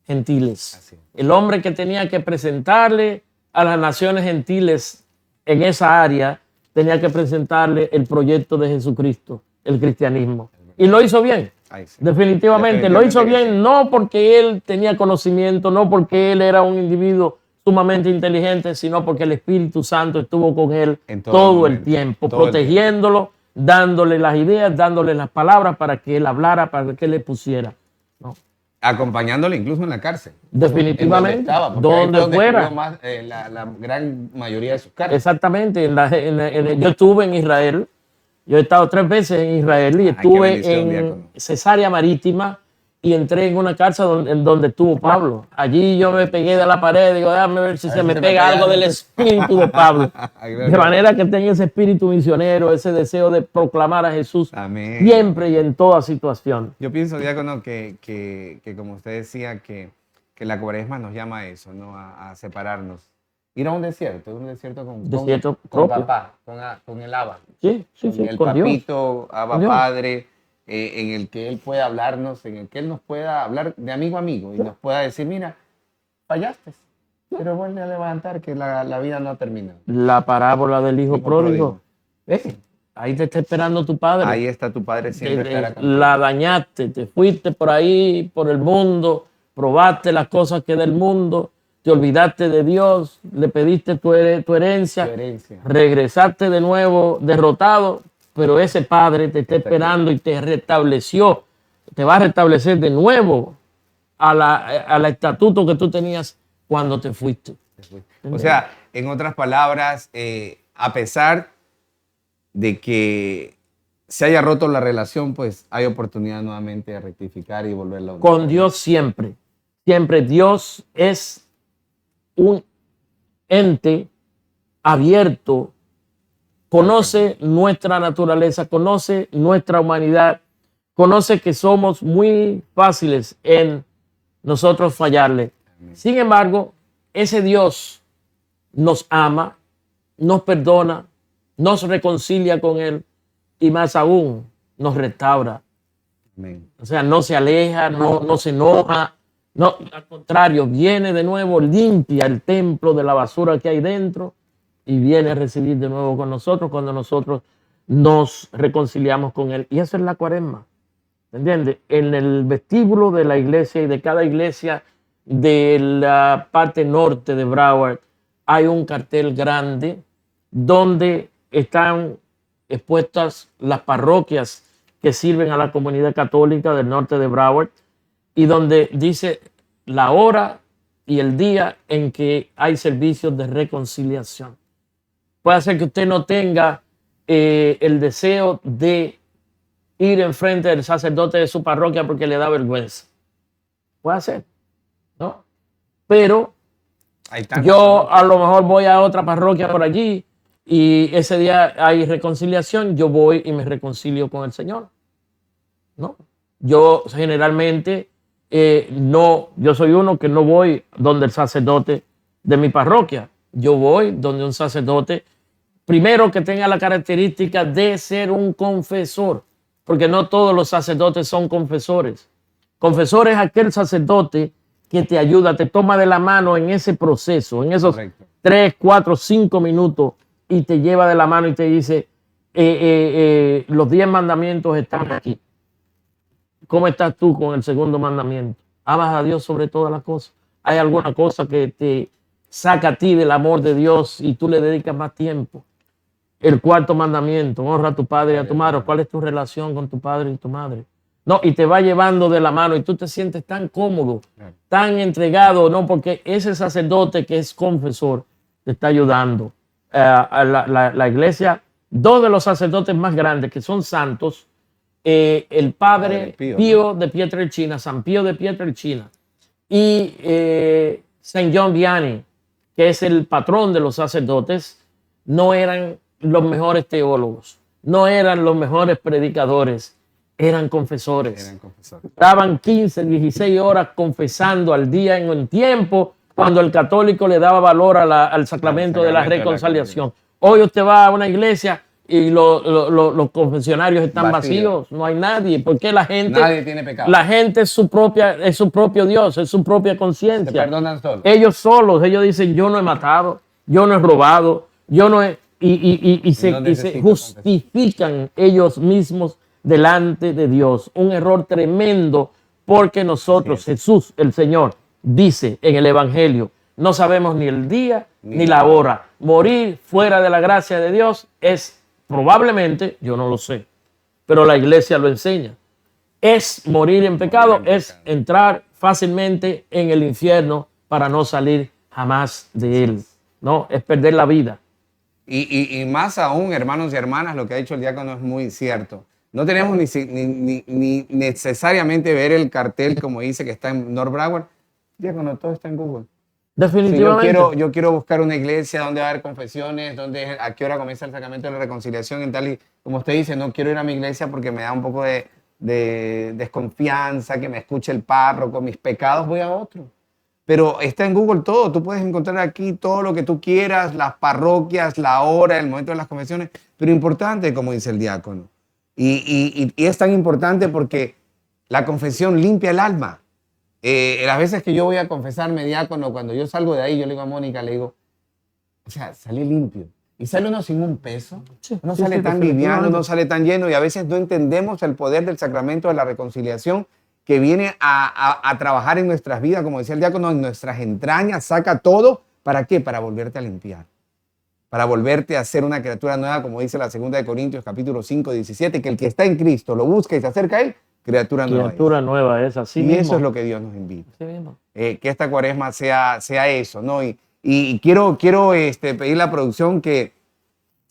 gentiles. El hombre que tenía que presentarle a las naciones gentiles en esa área, tenía que presentarle el proyecto de Jesucristo, el cristianismo. Y lo hizo bien. Definitivamente lo hizo bien, no porque él tenía conocimiento, no porque él era un individuo sumamente inteligente, sino porque el Espíritu Santo estuvo con él en todo el tiempo, protegiéndolo, dándole las ideas, dándole las palabras para que él hablara, para que él le pusiera, ¿no? Acompañándole incluso en la cárcel. Definitivamente, donde fuera. La gran mayoría de sus cárceles. Exactamente. Yo estuve en Israel, yo he estado 3 veces en Israel y estuve en Cesarea Marítima y entré en una cárcel en donde estuvo Pablo. Allí yo me pegué de la pared, digo, déjame ver si se me pega algo del espíritu de Pablo. De manera que tenga ese espíritu misionero, ese deseo de proclamar a Jesús Amén. siempre y en toda situación. Yo pienso, diácono, que como usted decía, que la cuaresma nos llama a eso, ¿no? A separarnos. Ir a un desierto Desierto con propio. papá, con el Abba. Sí, Con el con Dios. papito, Abba Con Dios. Padre, en el que Él pueda hablarnos, en el que Él nos pueda hablar de amigo a amigo y nos pueda decir, mira, fallaste, pero vuelve a levantar que la vida no ha terminado. La parábola del hijo Hijo pródigo. Ahí te está esperando tu padre. Ahí está tu Padre siempre espera contigo. La dañaste, te fuiste por ahí, por el mundo, probaste las cosas que del mundo, te olvidaste de Dios, le pediste tu herencia, Tu herencia. regresaste de nuevo derrotado, pero ese Padre te está esperando y te restableció, te va a restablecer de nuevo al estatuto que tú tenías cuando te fuiste. O sea, en otras palabras, a pesar de que se haya roto la relación, pues hay oportunidad nuevamente de rectificar y volverla a unir. Con Dios siempre. Siempre Dios es un ente abierto, conoce nuestra naturaleza, conoce nuestra humanidad, conoce que somos muy fáciles en nosotros fallarle. Sin embargo, ese Dios nos ama, nos perdona, nos reconcilia con Él y más aún nos restaura. Amén. O sea, no se aleja, no se enoja, no, al contrario, viene de nuevo, limpia el templo de la basura que hay dentro y viene a recibir de nuevo con nosotros cuando nosotros nos reconciliamos con Él. Y eso es la cuaresma, ¿entiendes? En el vestíbulo de la iglesia y de cada iglesia de la parte norte de Broward hay un cartel grande donde están expuestas las parroquias que sirven a la comunidad católica del norte de Broward y donde dice la hora y el día en que hay servicios de reconciliación. Puede ser que usted no tenga el deseo de ir enfrente del sacerdote de su parroquia porque le da vergüenza. Puede ser, ¿no? Pero Hay tantas yo cosas. a lo mejor voy a otra parroquia por allí y ese día hay reconciliación, yo voy y me reconcilio con el Señor, ¿no? Yo generalmente no, yo soy uno que no voy donde el sacerdote de mi parroquia. Yo voy donde un sacerdote, primero que tenga la característica de ser un confesor, porque no todos los sacerdotes son confesores. Confesor es aquel sacerdote que te ayuda, te toma de la mano en ese proceso, en esos Correcto. 3, 4, 5 minutos y te lleva de la mano y te dice, los 10 mandamientos están aquí. ¿Cómo estás tú con el segundo mandamiento? ¿Amas a Dios sobre todas las cosas? ¿Hay alguna cosa que te saca a ti del amor de Dios y tú le dedicas más tiempo? El cuarto mandamiento, honra a tu padre y a tu madre. ¿Cuál es tu relación con tu padre y tu madre? No, y te va llevando de la mano y tú te sientes tan cómodo, tan entregado, ¿no? Porque ese sacerdote que es confesor te está ayudando. A la iglesia, dos de los sacerdotes más grandes que son santos, el padre Pío de Pietrelcina, San Pío de Pietrelcina y Saint John Vianney, que es el patrón de los sacerdotes, no eran los mejores teólogos, no eran los mejores predicadores, eran confesores. Eran confesores. Estaban 15, 16 horas confesando al día en un tiempo cuando el católico le daba valor al sacramento de la reconciliación. Hoy usted va a una iglesia y los confesionarios están vacíos, no hay nadie, porque Nadie tiene pecado. La gente es su propio Dios, es su propia Se conciencia. perdonan solos. Ellos solos, ellos dicen, yo no he matado, yo no he robado, yo no he... Y se necesito justifican ellos mismos delante de Dios. Un error tremendo porque nosotros, Jesús, el Señor, dice en el Evangelio, no sabemos ni el día ni la hora. Morir fuera de la gracia de Dios es probablemente, yo no lo sé, pero la iglesia lo enseña. Es morir en pecado, es entrar fácilmente en el infierno para no salir jamás de él. No, es perder la vida. Y más aún, hermanos y hermanas, lo que ha dicho el diácono es muy cierto. No tenemos ni necesariamente ver el cartel como dice que está en North Broward. Diácono, todo está en Google. Si Definitivamente. yo quiero buscar una iglesia donde va a haber confesiones, a qué hora comienza el sacramento de la reconciliación y tal. Y como usted dice, no quiero ir a mi iglesia porque me da un poco de desconfianza, que me escuche el párroco, mis pecados, voy a otro. Pero está en Google todo. Tú puedes encontrar aquí todo lo que tú quieras, las parroquias, la hora, el momento de las confesiones. Pero importante, como dice el diácono. Y es tan importante porque la confesión limpia el alma. Las veces que yo voy a confesarme, diácono, cuando yo salgo de ahí, yo le digo a Mónica, le digo, o sea, salí limpio. Y sale uno sin un peso, no Sí, sale sí, tan liviano, definitivamente. no sale tan lleno y a veces no entendemos el poder del sacramento de la reconciliación que viene a trabajar en nuestras vidas, como decía el diácono, en nuestras entrañas, saca todo. ¿Para qué? Para volverte a limpiar, para volverte a ser una criatura nueva, como dice la 2 de Corintios capítulo 5, 17, que el que está en Cristo lo busca y se acerca a él, criatura nueva es. Criatura nueva es así Y mismo. eso es lo que Dios nos invita. Así mismo. Que esta cuaresma sea eso, ¿no? Y quiero pedir la producción que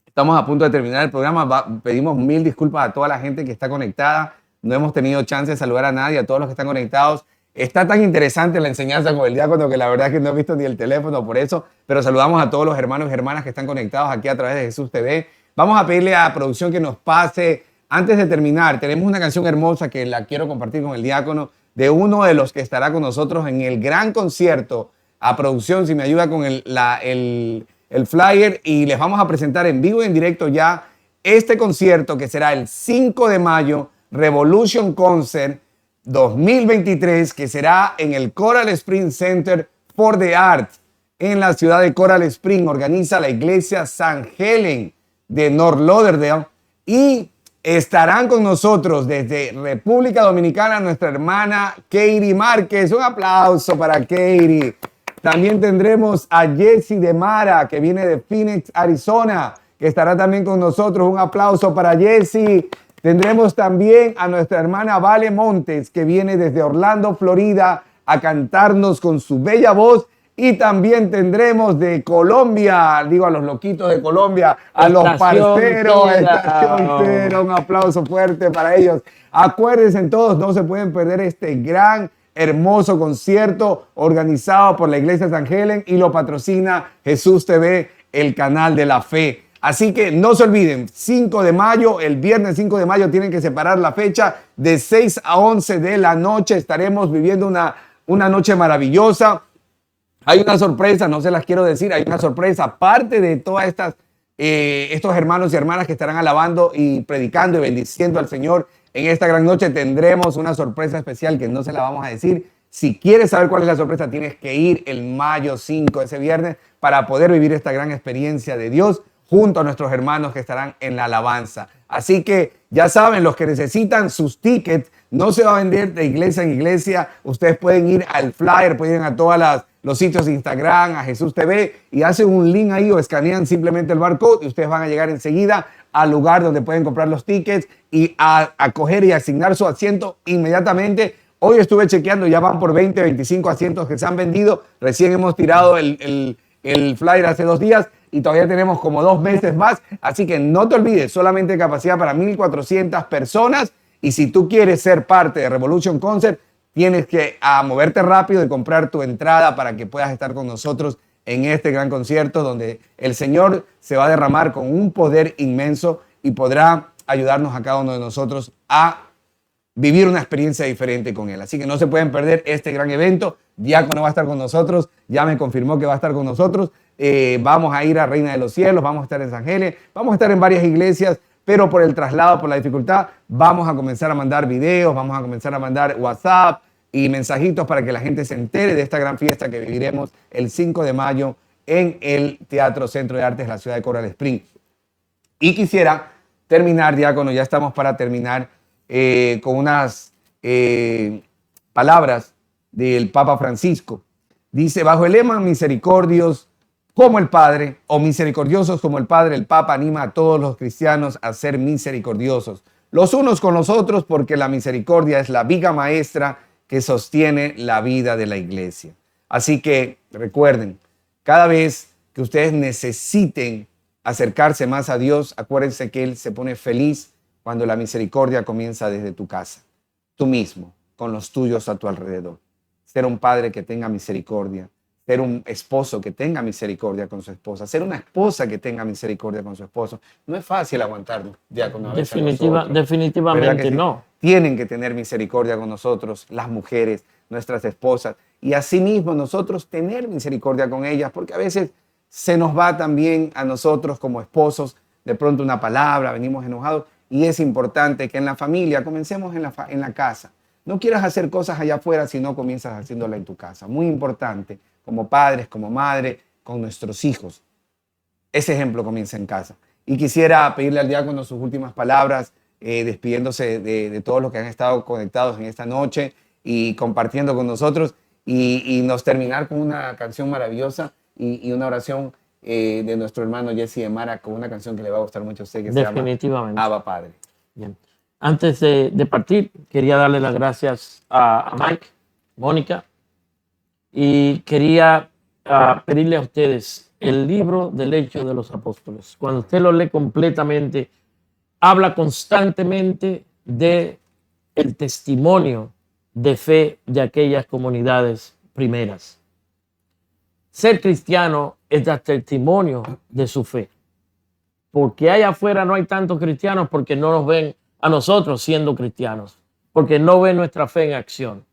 estamos a punto de terminar el programa. Pedimos 1000 disculpas a toda la gente que está conectada. No hemos tenido chance de saludar a nadie, a todos los que están conectados. Está tan interesante la enseñanza con el diácono que la verdad es que no he visto ni el teléfono por eso, pero saludamos a todos los hermanos y hermanas que están conectados aquí a través de Jesús TV. Vamos a pedirle a producción que nos pase, antes de terminar, tenemos una canción hermosa que la quiero compartir con el diácono, de uno de los que estará con nosotros en el gran concierto. A producción, si me ayuda con el flyer, y les vamos a presentar en vivo y en directo ya este concierto que será el 5 de mayo, Revolution Concert 2023, que será en el Coral Spring Center for the Arts en la ciudad de Coral Spring. Organiza la iglesia San Helen de North Lauderdale y estarán con nosotros desde República Dominicana nuestra hermana Katie Márquez. Un aplauso para Katie. También tendremos a Jessie de Mara, que viene de Phoenix, Arizona, que estará también con nosotros. Un aplauso para Jessie. Tendremos también a nuestra hermana Vale Montes, que viene desde Orlando, Florida, a cantarnos con su bella voz. Y también tendremos de Colombia, digo a los loquitos de Colombia, a los parceros, Estación Cero. Un aplauso fuerte para ellos. Acuérdense todos, no se pueden perder este gran, hermoso concierto organizado por la Iglesia San Helen y lo patrocina Jesús TV, el canal de la fe. Así que no se olviden, 5 de mayo, el viernes 5 de mayo tienen que separar la fecha de 6 a 11 de la noche. Estaremos viviendo una noche maravillosa. Hay una sorpresa, no se las quiero decir, hay una sorpresa. Aparte de todas estos hermanos y hermanas que estarán alabando y predicando y bendiciendo al Señor en esta gran noche, tendremos una sorpresa especial que no se la vamos a decir. Si quieres saber cuál es la sorpresa, tienes que ir el mayo 5, ese viernes, para poder vivir esta gran experiencia de Dios junto a nuestros hermanos que estarán en la alabanza. Así que ya saben, los que necesitan sus tickets, no se va a vender de iglesia en iglesia. Ustedes pueden ir al flyer, pueden ir a todos los sitios de Instagram, a Jesús TV, y hacen un link ahí o escanean simplemente el barcode y ustedes van a llegar enseguida al lugar donde pueden comprar los tickets y a coger y asignar su asiento inmediatamente. Hoy estuve chequeando, ya van por 20, 25 asientos que se han vendido. Recién hemos tirado el flyer hace 2 días y todavía tenemos como 2 meses más. Así que no te olvides, solamente capacidad para 1,400 personas. Y si tú quieres ser parte de Revolution Concert, tienes que moverte rápido y comprar tu entrada para que puedas estar con nosotros en este gran concierto donde el Señor se va a derramar con un poder inmenso y podrá ayudarnos a cada uno de nosotros a vivir una experiencia diferente con Él. Así que no se pueden perder este gran evento. Diácono va a estar con nosotros, ya me confirmó que va a estar con nosotros. Vamos a ir a Reina de los Cielos, vamos a estar en San Helen, vamos a estar en varias iglesias, pero por el traslado, por la dificultad, vamos a comenzar a mandar videos, vamos a comenzar a mandar WhatsApp y mensajitos para que la gente se entere de esta gran fiesta que viviremos el 5 de mayo en el Teatro Centro de Artes de la ciudad de Coral Springs. Y quisiera terminar, diácono, ya estamos para terminar, con unas palabras del Papa Francisco. Dice, bajo el lema misericordios como el Padre, o misericordiosos como el Padre, el Papa anima a todos los cristianos a ser misericordiosos los unos con los otros, porque la misericordia es la viga maestra que sostiene la vida de la iglesia. Así que recuerden, cada vez que ustedes necesiten acercarse más a Dios, acuérdense que Él se pone feliz cuando la misericordia comienza desde tu casa, tú mismo, con los tuyos a tu alrededor. Ser un padre que tenga misericordia, ser un esposo que tenga misericordia con su esposa, ser una esposa que tenga misericordia con su esposo. No es fácil aguantar, diácono. Definitivamente ¿Verdad que sí? no. Tienen que tener misericordia con nosotros, las mujeres, nuestras esposas, y asimismo nosotros tener misericordia con ellas, porque a veces se nos va también a nosotros como esposos de pronto una palabra, venimos enojados, y es importante que en la familia comencemos en la casa. No quieras hacer cosas allá afuera si no comienzas haciéndola en tu casa. Muy importante, como padres, como madre, con nuestros hijos. Ese ejemplo comienza en casa. Y quisiera pedirle al diácono sus últimas palabras, despidiéndose de todos los que han estado conectados en esta noche y compartiendo con nosotros, y nos terminar con una canción maravillosa y una oración de nuestro hermano Jesse de Mara, con una canción que le va a gustar mucho a usted, que se llama Abba Padre. Bien. Antes de partir, quería darle las gracias a Mike, Mónica, y quería pedirle a ustedes el libro del Hecho de los Apóstoles. Cuando usted lo lee completamente, habla constantemente de el testimonio de fe de aquellas comunidades primeras. Ser cristiano es dar testimonio de su fe. Porque allá afuera no hay tantos cristianos porque no nos ven a nosotros siendo cristianos, porque no ven nuestra fe en acción.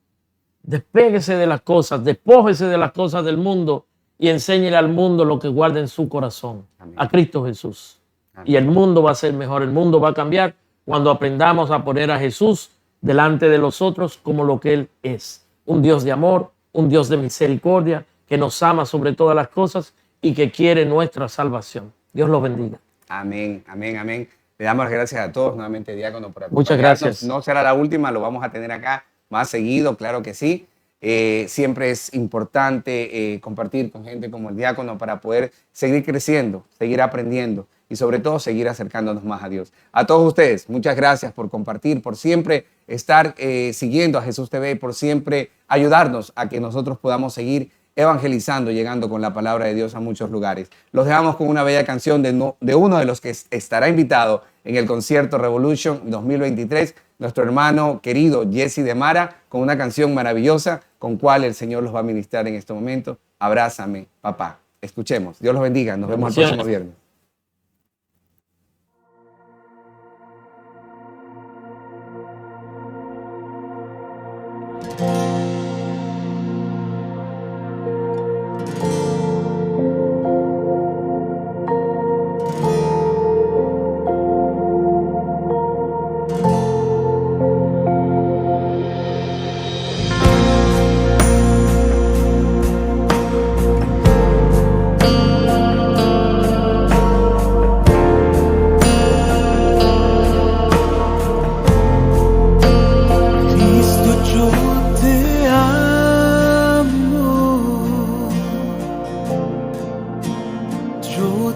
Despéguese de las cosas, despójese de las cosas del mundo y enséñele al mundo lo que guarda en su corazón, Amén. a Cristo Jesús. Amén. Y el mundo va a ser mejor, el mundo va a cambiar cuando aprendamos a poner a Jesús delante de los otros como lo que Él es. Un Dios de amor, un Dios de misericordia, que nos ama sobre todas las cosas y que quiere nuestra salvación. Dios los bendiga. Amén, amén, amén. Le damos las gracias a todos nuevamente, diácono, por acompañarnos. Muchas gracias. No será la última, lo vamos a tener acá más seguido, claro que sí. Siempre es importante compartir con gente como el diácono para poder seguir creciendo, seguir aprendiendo y sobre todo seguir acercándonos más a Dios. A todos ustedes, muchas gracias por compartir, por siempre estar siguiendo a Jesús TV, por siempre ayudarnos a que nosotros podamos seguir evangelizando, llegando con la palabra de Dios a muchos lugares. Los dejamos con una bella canción de uno de los que estará invitado en el concierto Revolution 2023, nuestro hermano querido Jesse de Mara, con una canción maravillosa con cual el Señor los va a ministrar en este momento. Abrázame, papá. Escuchemos. Dios los bendiga. Nos vemos el próximo viernes.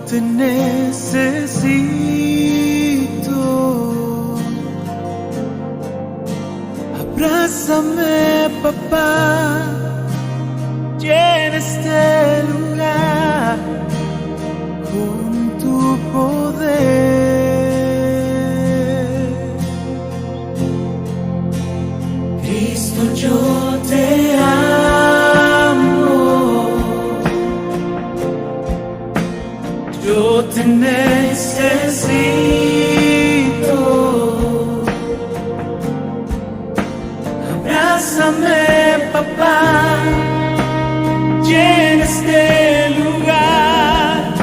te necesito. Abrázame, papá, llena este lugar con tu poder. Cristo, yo te amo, yo te necesito. Abrázame, papá, llena este lugar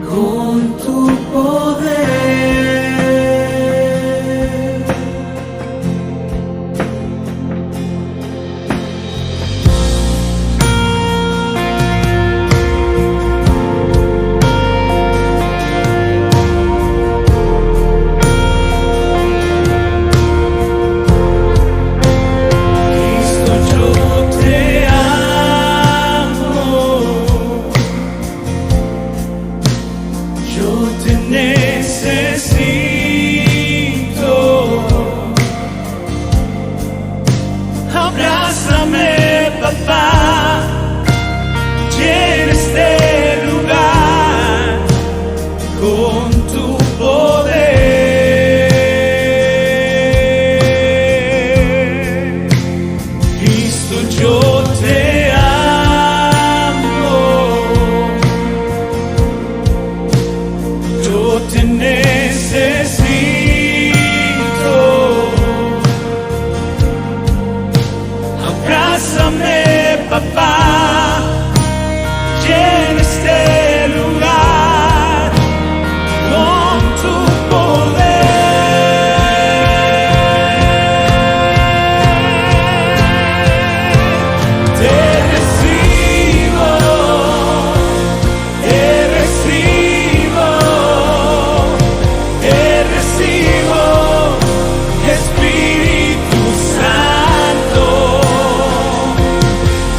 con tu poder. Abrázame, papá, llena este lugar. Con tu poder. te necesito. Abrázame, papá, llena este lugar con tu poder. Te recibo, te recibo, te recibo, Espíritu Santo.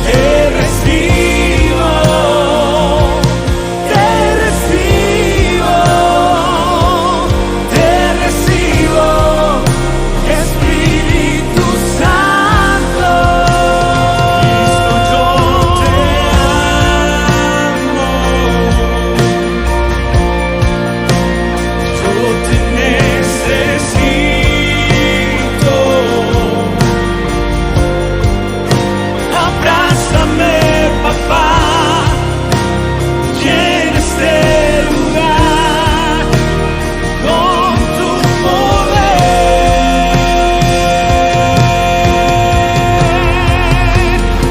Te recibo, te recibo, te recibo, Espíritu Santo. Cristo, yo te amo, yo te necesito. Abrázame, papá, llena este lugar con tu poder.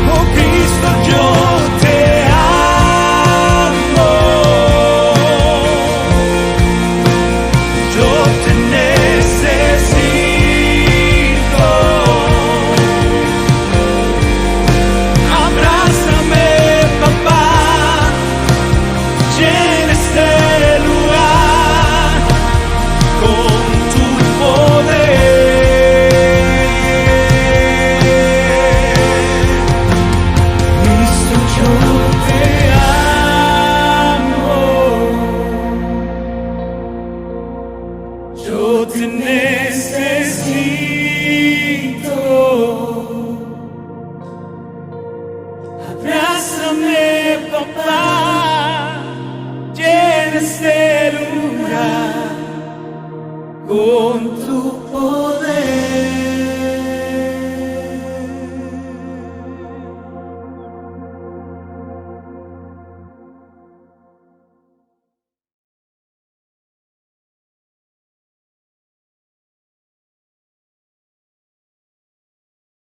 Oh Cristo, yo te amo, yo te necesito. Abrázame, papá, llena este lugar con tu poder. Cristo, yo te amo, yo te necesito. Abrázame, papá, llena este lugar con tu